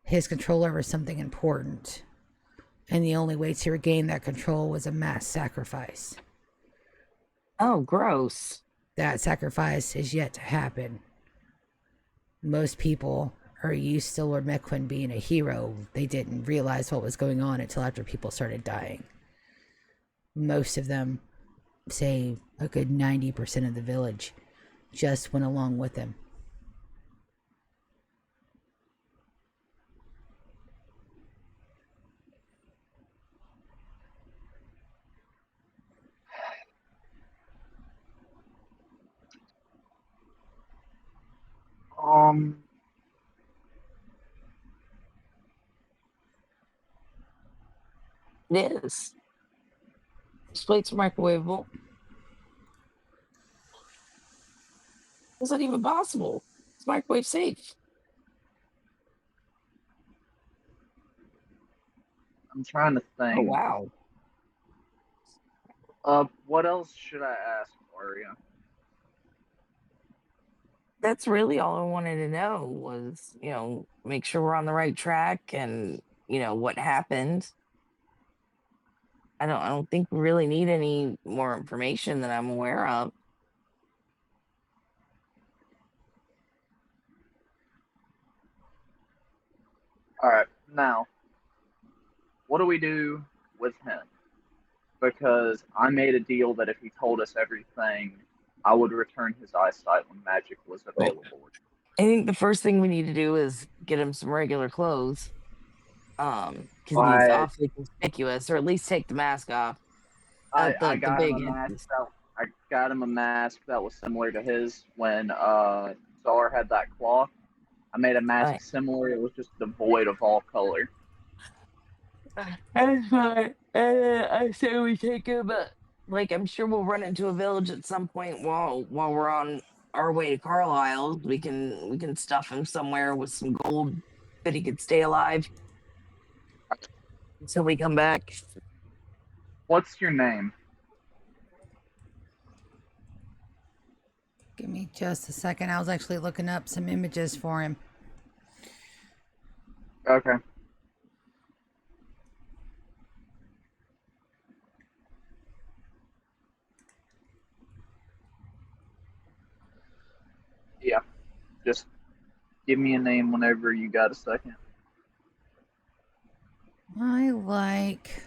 his control over something important, and the only way to regain that control was a mass sacrifice. Oh, gross. That sacrifice is yet to happen. Most people are used to Lord Mequin being a hero. They didn't realize what was going on until after people started dying. Most of them, say a good 90% of the village, just went along with him. It is. This plate's microwavable. Is that even possible? It's microwave safe. I'm trying to think. Oh, wow. What else should I ask Aria? That's really all I wanted to know was, make sure we're on the right track and, what happened. I don't think we really need any more information that I'm aware of. All right, now, what do we do with him? Because I made a deal that if he told us everything, I would return his eyesight when magic was available. I think the first thing we need to do is get him some regular clothes. Because he's I awfully conspicuous, or at least take the mask off. I The got him big a mask head. I got him a mask that was similar to his when Czar had that cloth. I made a mask Right. similar. It was just devoid of all color. That's fine. I say we take him, but like I'm sure we'll run into a village at some point while we're on our way to Carlisle. We can stuff him somewhere with some gold that he could stay alive until we come back. What's your name? Give me just a second. I was actually looking up some images for him. Okay. Yeah. Just give me a name whenever you got a second. I like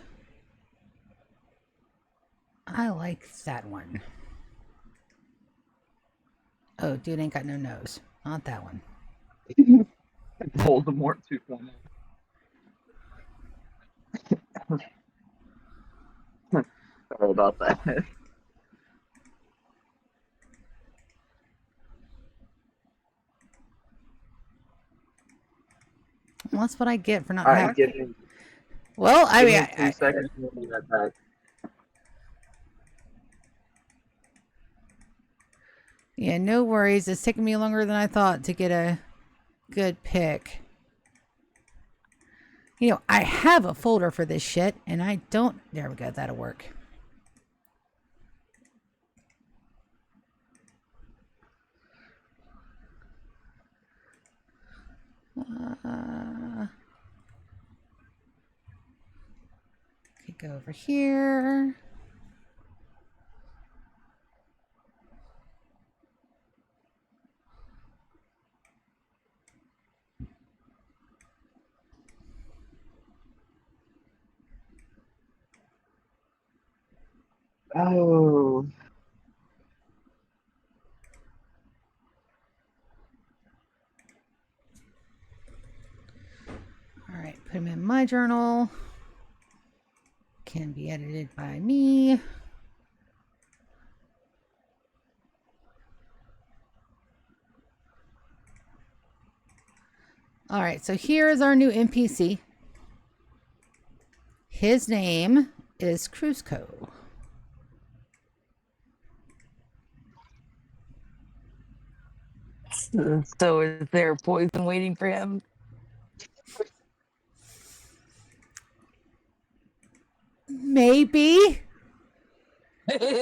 that one. Oh, dude ain't got no nose. Not that one. Voldemort 2.0. Sorry about that. Well, that's what I get for not All right, having. give me Well, I mean, 2 seconds. And we'll be right back. yeah, no worries. It's taken me longer than I thought to get a good pick. I have a folder for this shit, and I don't. There we go. That'll work. Okay, go over here. Oh. put them in my journal. Can be edited by me. All right, so here is our new NPC. His name is Crusoe. So is there poison waiting for him? Maybe. There's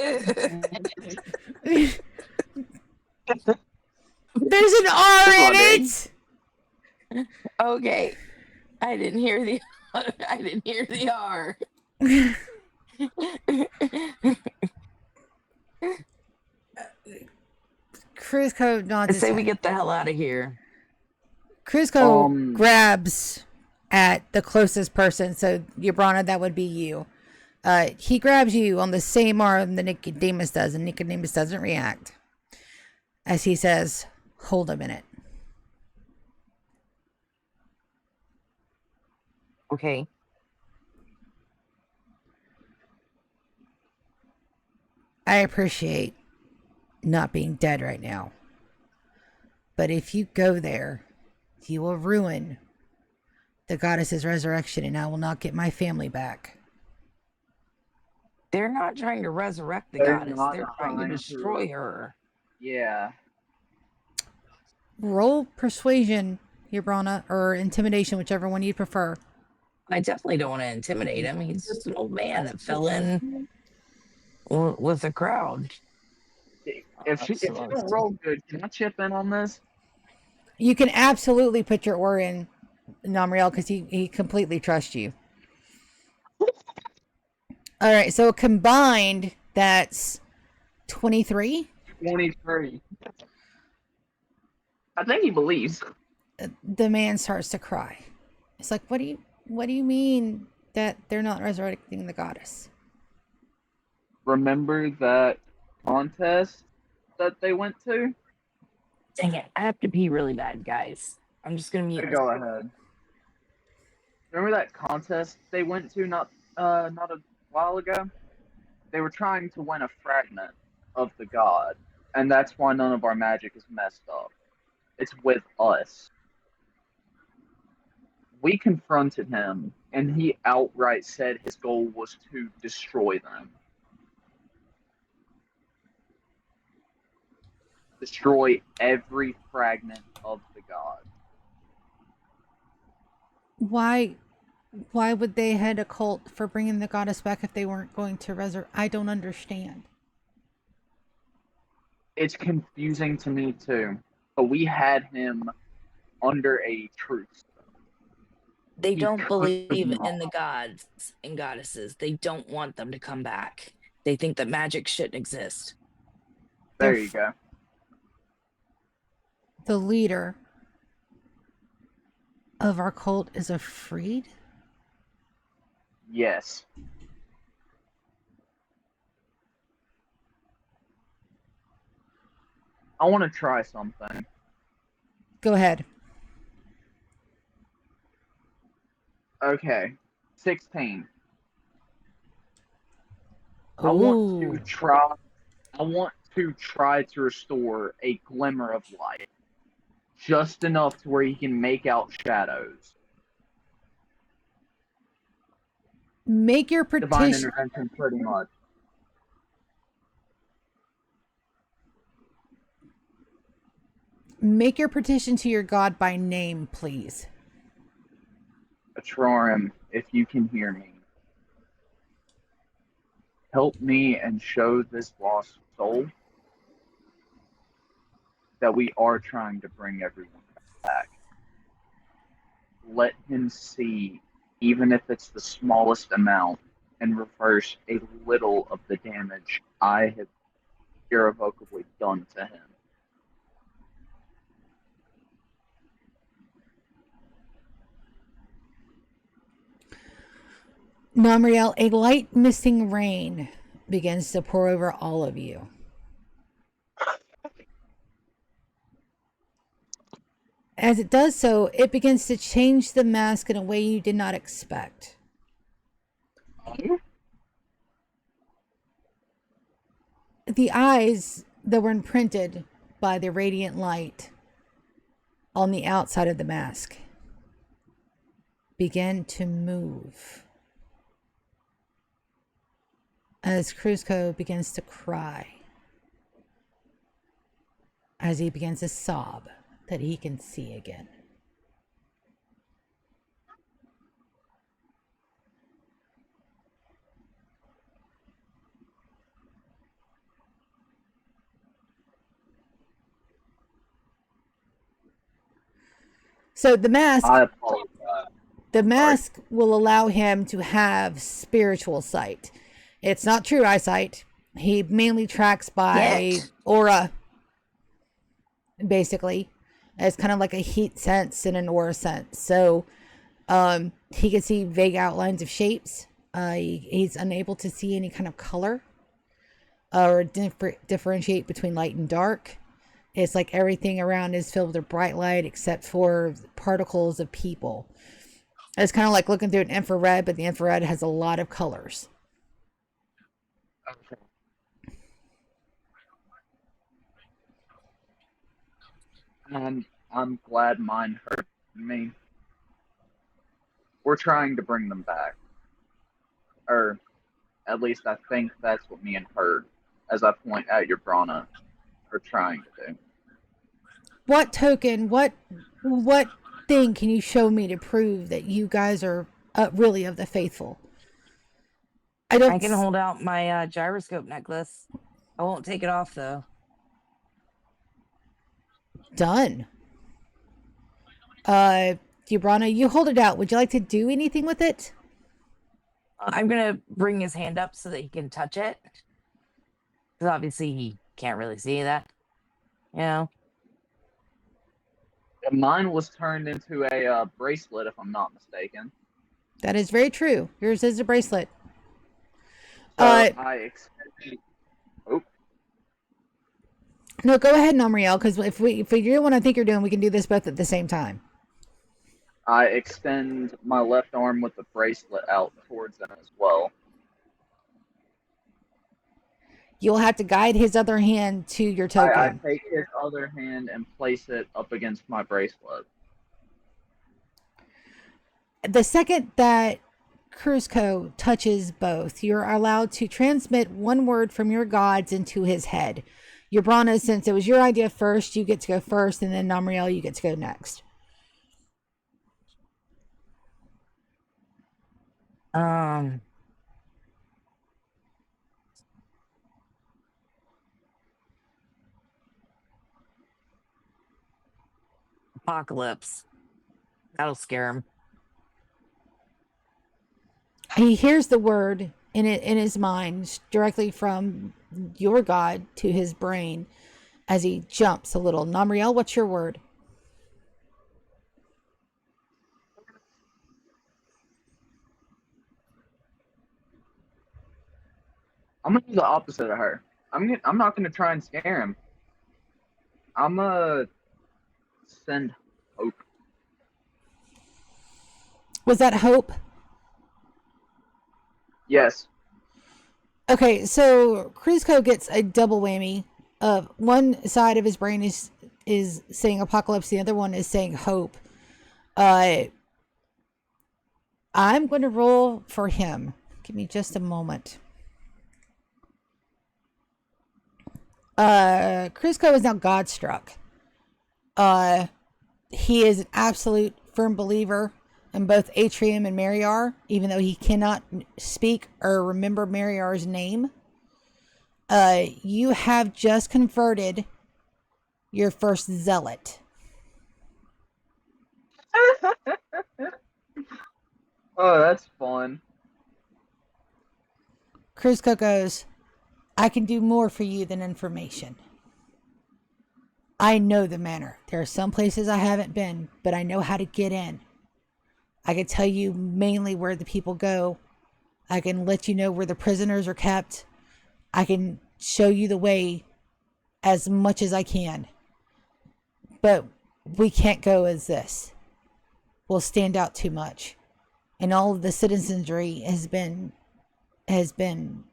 an R in it. Okay. I didn't hear the R. Crusoe nods I his say head. we get the hell out of here. Crusoe grabs at the closest person. So, Yabrana, that would be you. He grabs you on the same arm that Nicodemus does, and Nicodemus doesn't react. As he says, hold a minute. Okay. I appreciate not being dead right now. But if you go there, you will ruin the goddess's resurrection, and I will not get my family back. They're not trying to resurrect the They're goddess. not They're trying to trying to- destroy her. Yeah. Roll persuasion, Yabrana, or intimidation, whichever one you prefer. I definitely don't want to intimidate him. He's just an old man that fell in with the crowd. If you don't roll good, can I chip in on this? You can absolutely put your oar in, Namriel, because he completely trusts you. All right, so combined, that's 23. 23. I think he believes. The man starts to cry. It's like, what do you mean that they're not resurrecting the goddess? Remember that contest that they went to? Dang it. I have to pee really bad, guys. I'm just going to mute. Go ahead. Remember that contest they went to not a while ago? They were trying to win a fragment of the god, and that's why none of our magic is messed up. It's with us. We confronted him, and he outright said his goal was to destroy them. Destroy every fragment of the god. Why would they head a cult for bringing the goddess back if they weren't going to resurrect? I don't understand. It's confusing to me too, but we had him under a truce. They don't could believe not. in the gods and goddesses. They don't want them to come back. They think that magic shouldn't exist. There you go. The leader of our cult is afraid? Yes. I want to try something. Go ahead. Okay. 16. Ooh. I want to try to restore a glimmer of light. Just enough to where he can make out shadows. Make your Divine petition. intervention, pretty much. Make your petition to your god by name, please. Atrorim, if you can hear me, help me and show this lost soul that we are trying to bring everyone back. Let him see, even if it's the smallest amount, and reverse a little of the damage I have irrevocably done to him. Namriel, a light misting rain begins to pour over all of you. As it does so, it begins to change the mask in a way you did not expect. The eyes that were imprinted by the radiant light on the outside of the mask begin to move as Crusoe begins to cry, as he begins to sob that he can see again. So the mask I apologize. The mask will allow him to have spiritual sight. It's not true eyesight. He mainly tracks by aura, basically. It's kind of like a heat sense and an aura sense. So he can see vague outlines of shapes. He's unable to see any kind of color or differentiate between light and dark. It's like everything around is filled with bright light except for particles of people. It's kind of like looking through an infrared, but the infrared has a lot of colors. Okay. I'm glad mine hurt me. We're trying to bring them back. Or at least I think that's what me and her, as I point at your Brana, are trying to do. What token, what thing can you show me to prove that you guys are really of the faithful? I can hold out my gyroscope necklace. I won't take it off though. Done. Brana, you hold it out. Would you like to do anything with it? I'm gonna bring his hand up so that he can touch it. Because obviously he can't really see that. You know? Mine was turned into a bracelet, if I'm not mistaken. That is very true. Yours is a bracelet. So I extended. Oh. No, go ahead, Namriel, because if you're doing what I think you're doing, we can do this both at the same time. I extend my left arm with the bracelet out towards him as well. You'll have to guide his other hand to your token. I take his other hand and place it up against my bracelet. The second that Crusoe touches both, you're allowed to transmit one word from your gods into his head. Your Brana, since it was your idea first, you get to go first, and then Namriel, you get to go next. Apocalypse. That'll scare him. He hears the word in his mind directly from your god to his brain as he jumps a little. Namriel, what's your word? I'm gonna do the opposite of her. I'm not gonna try and scare him. I'm gonna send hope. Was that hope? Yes. Okay, so Crusoe gets a double whammy. One side of his brain is saying apocalypse, the other one is saying hope. I'm going to roll for him. Give me just a moment. Crusoe is now God-struck. He is an absolute firm believer in both Atrium and Mariar, even though he cannot speak or remember Mariar's name. You have just converted your first zealot. Oh, that's fun. Crusoe goes, I can do more for you than information. I know the manor. There are some places I haven't been, but I know how to get in. I can tell you mainly where the people go. I can let you know where the prisoners are kept. I can show you the way as much as I can. But we can't go as this. We'll stand out too much. And all of the citizenry has been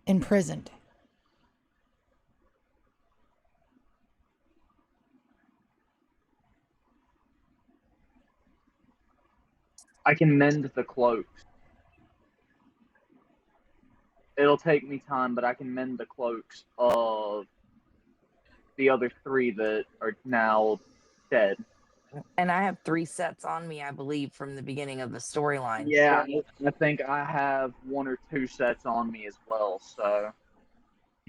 imprisoned. I can mend the cloaks. It'll take me time, but I can mend the cloaks of the other 3 that are now dead. And I have 3 sets on me, I believe, from the beginning of the storyline. Yeah, I think I have 1 or 2 sets on me as well. So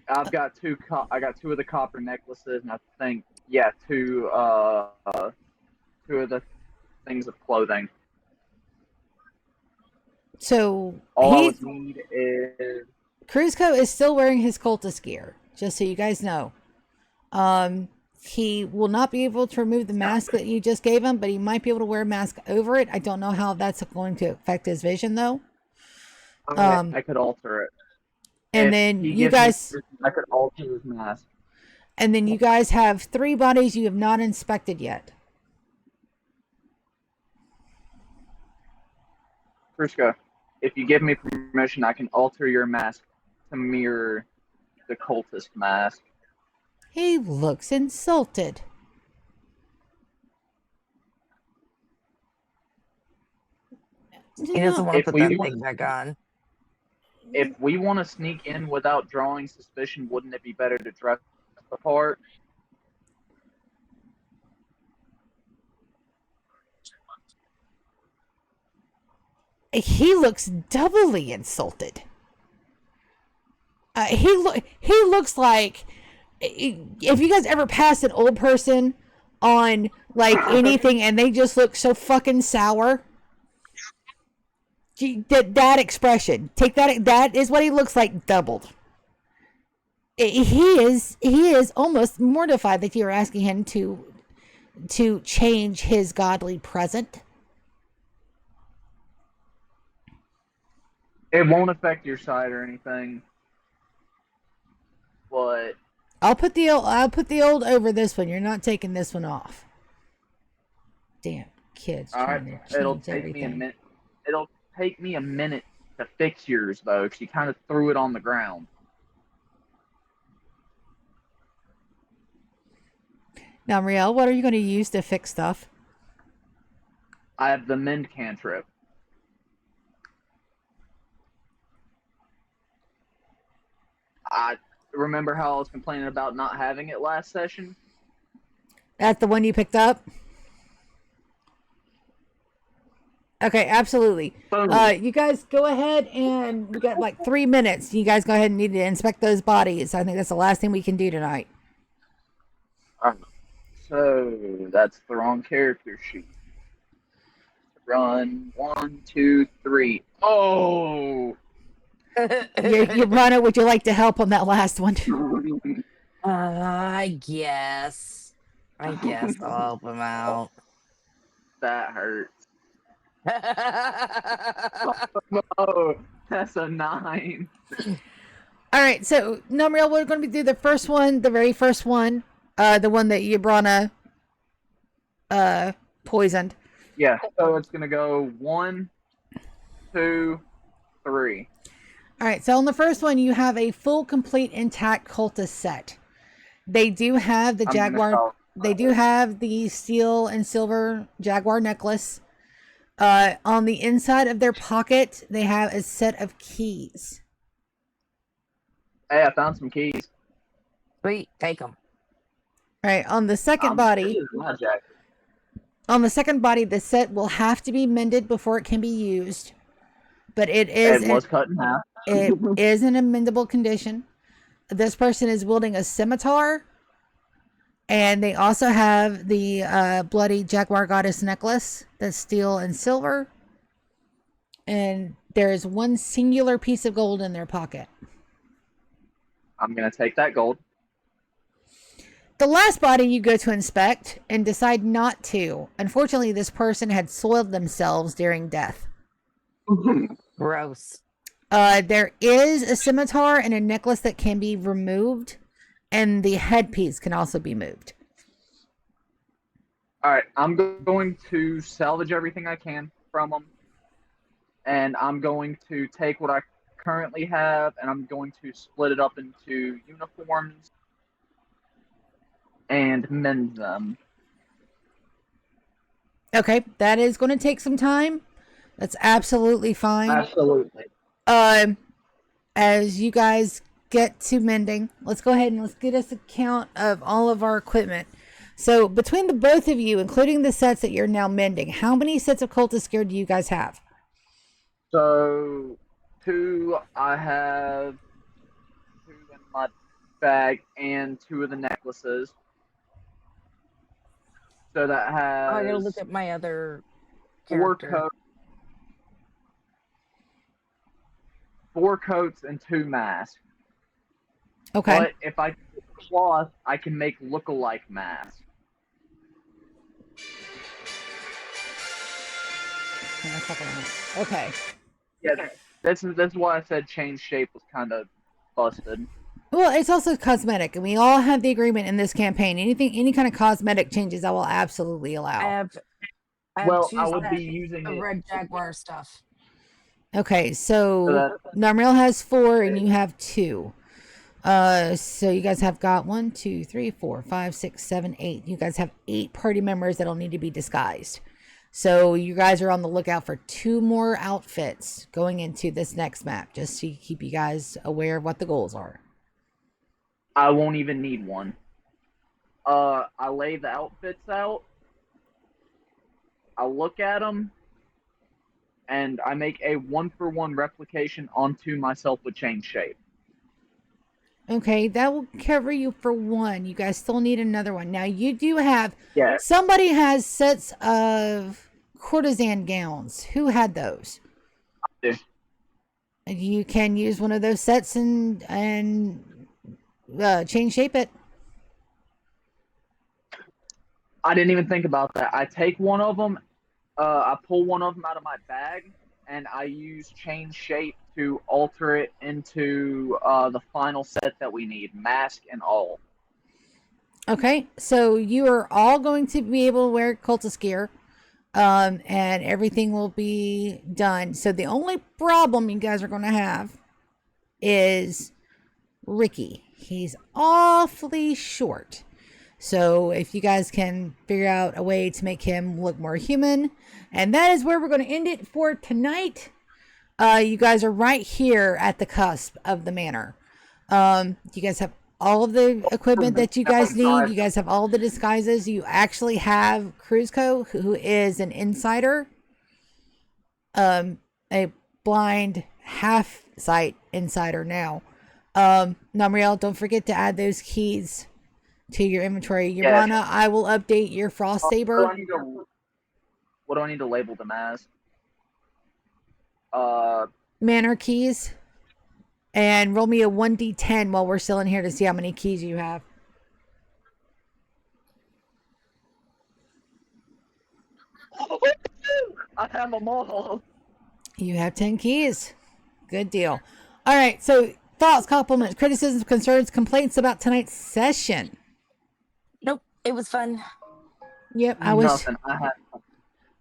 I've got 2. I got 2 of the copper necklaces, and I think 2 2 of the things of clothing. So All I would need is Cruzco is still wearing his cultist gear, just so you guys know. He will not be able to remove the mask that you just gave him, but he might be able to wear a mask over it. I don't know how that's going to affect his vision, though. I could alter it. And If then he you gives me guys, permission, I could alter his mask. and then you guys have 3 bodies you have not inspected yet. Frushka, if you give me permission, I can alter your mask to mirror the cultist mask. He looks insulted. He doesn't want to If put we that want- thing back on. If we want to sneak in without drawing suspicion, wouldn't it be better to dress the part? He looks doubly insulted. He looks like, if you guys ever pass an old person on like anything and they just look so fucking sour, that expression, take that is what he looks like doubled. He is almost mortified that you're asking him to change his godly present. It won't affect your side or anything, but I'll put the old over this one. You're not taking this one off. Damn kids trying to change it'll take everything. me a minute. It'll take me a minute to fix yours though, because you kind of threw it on the ground. Now, Riel, what are you going to use to fix stuff? I have the mend cantrip. I remember how I was complaining about not having it last session. That's the one you picked up? Okay, absolutely. You guys go ahead, and we got like 3 minutes. You guys go ahead and need to inspect those bodies. I think that's the last thing we can do tonight. So that's the wrong character sheet. Run 1, 2, 3. Oh! You Runner, would you like to help on that last one? I guess I'll help him out. That hurts. Oh, that's a 9. All right, so Numriel, we're going to do the first one, the very first one, the one that Yabrana poisoned. Yeah, so it's gonna go 1, 2, 3. All right, so on the first one, you have a full, complete, intact cultist set. They do have the Jaguar. They do have the steel and silver Jaguar necklace. On the inside of their pocket, they have a set of keys. Hey, I found some keys. Sweet, take them. All right, on the second body. On the second body, the set will have to be mended before it can be used. But it was cut in half. It is an amendable condition. This person is wielding a scimitar. And they also have the bloody Jaguar Goddess necklace that's steel and silver. And there is one singular piece of gold in their pocket. I'm going to take that gold. The last body you go to inspect and decide not to. Unfortunately, this person had soiled themselves during death. Gross. There is a scimitar and a necklace that can be removed, and the headpiece can also be moved. All right, I'm going to salvage everything I can from them, and I'm going to take what I currently have, and I'm going to split it up into uniforms and mend them. Okay, that is going to take some time. That's absolutely fine. Absolutely. As you guys get to mending, let's go ahead and let's get us a count of all of our equipment. So between the both of you, including the sets that you're now mending, how many sets of cultist gear do you guys have? So, I have 2 in my bag and 2 of the necklaces. So that has I gotta look at my other 4 character. coats, 4 coats and 2 masks. Okay. But if I get cloth, I can make look-alike masks. Okay. Yeah, that's why I said change shape was kind of busted. Well, it's also cosmetic, and we all have the agreement in this campaign. Any kind of cosmetic changes, I will absolutely allow. I have Well, 2 I would sets be using of it. Red Jaguar stuff. Okay, so Namriel has 4 and you have 2. So you guys have got 1, 2, 3, 4, 5, 6, 7, 8. You guys have 8 party members that'll need to be disguised. So you guys are on the lookout for 2 more outfits going into this next map, just to keep you guys aware of what the goals are. I won't even need one. I lay the outfits out. I look at them, and I make a 1-for-1 replication onto myself with change shape. Okay, that will cover you for 1. You guys still need another one. Now you do have somebody has sets of courtesan gowns. Who had those? I do. You can use one of those sets and change shape it. I didn't even think about that. I take one of them, I pull one of them out of my bag, and I use change shape to alter it into the final set that we need, mask and all. Okay, so you are all going to be able to wear cultist gear, and everything will be done. So the only problem you guys are going to have is Ricky. He's awfully short. So if you guys can figure out a way to make him look more human, and that is where we're going to end it for tonight. You guys are right here at the cusp of the manor. You guys have all of the equipment that you guys need. You guys have all the disguises. You actually have Cruzco, who is an insider, a blind half sight insider now. Namriel, don't forget to add those keys to your inventory. Urana, I will update your frost saber. What do I need to label them as? Manor keys. And roll me a 1d10 while we're still in here to see how many keys you have. I have them all. You have 10 keys. Good deal. All right, so thoughts, compliments, criticisms, concerns, complaints about tonight's session. Nope, it was fun. Yep, I wish. Nothing. I have.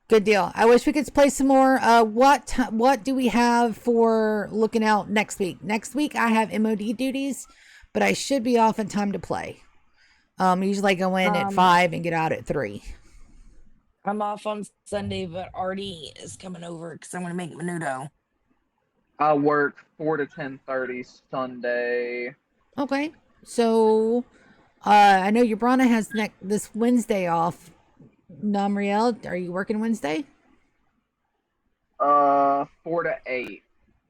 Good deal. I wish we could play some more. What do we have for looking out next week? Next week I have MOD duties, but I should be off in time to play. Usually I go in at 5 and get out at 3. I'm off on Sunday, but Artie is coming over because I'm going to make menudo. I work 4 to 10:30 Sunday. Okay, so I know Ubrana has this Wednesday off. Namriel, are you working Wednesday? 4 to 8.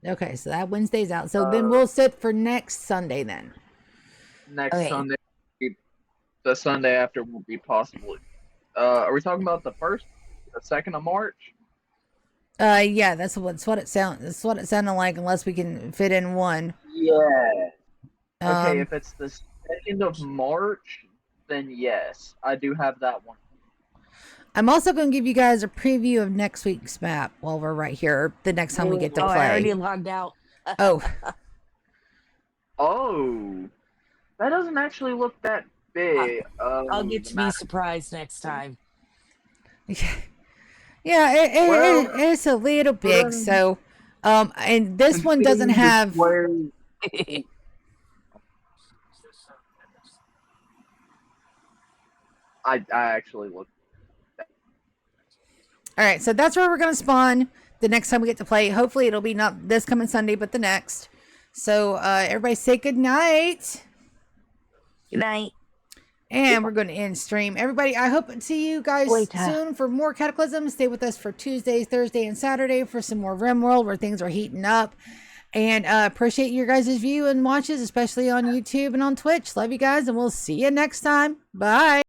Okay, so that Wednesday's out. So then we'll sit for next Sunday then. Next Sunday, the Sunday after will be possible. Are we talking about the 1st, the 2nd of March? Yeah, that's what it sounded like, unless we can fit in one. Yeah. Okay, if it's the 2nd of March, then yes, I do have that one. I'm also going to give you guys a preview of next week's map while we're right here. The next time we get to play. I already logged out. Oh, that doesn't actually look that big. I'll get to be surprised next time. Yeah, Well, it's a little big. So, and this one doesn't considering the have. square- I actually looked. All right, so that's where we're gonna spawn the next time we get to play. Hopefully, it'll be not this coming Sunday, but the next. So, everybody say good night. Good night. And we're going to end stream. Everybody, I hope to see you guys Later. soon for more Cataclysm. Stay with us for Tuesday, Thursday, and Saturday for some more RimWorld where things are heating up. And appreciate your guys' view and watches, especially on YouTube and on Twitch. Love you guys, and we'll see you next time. Bye.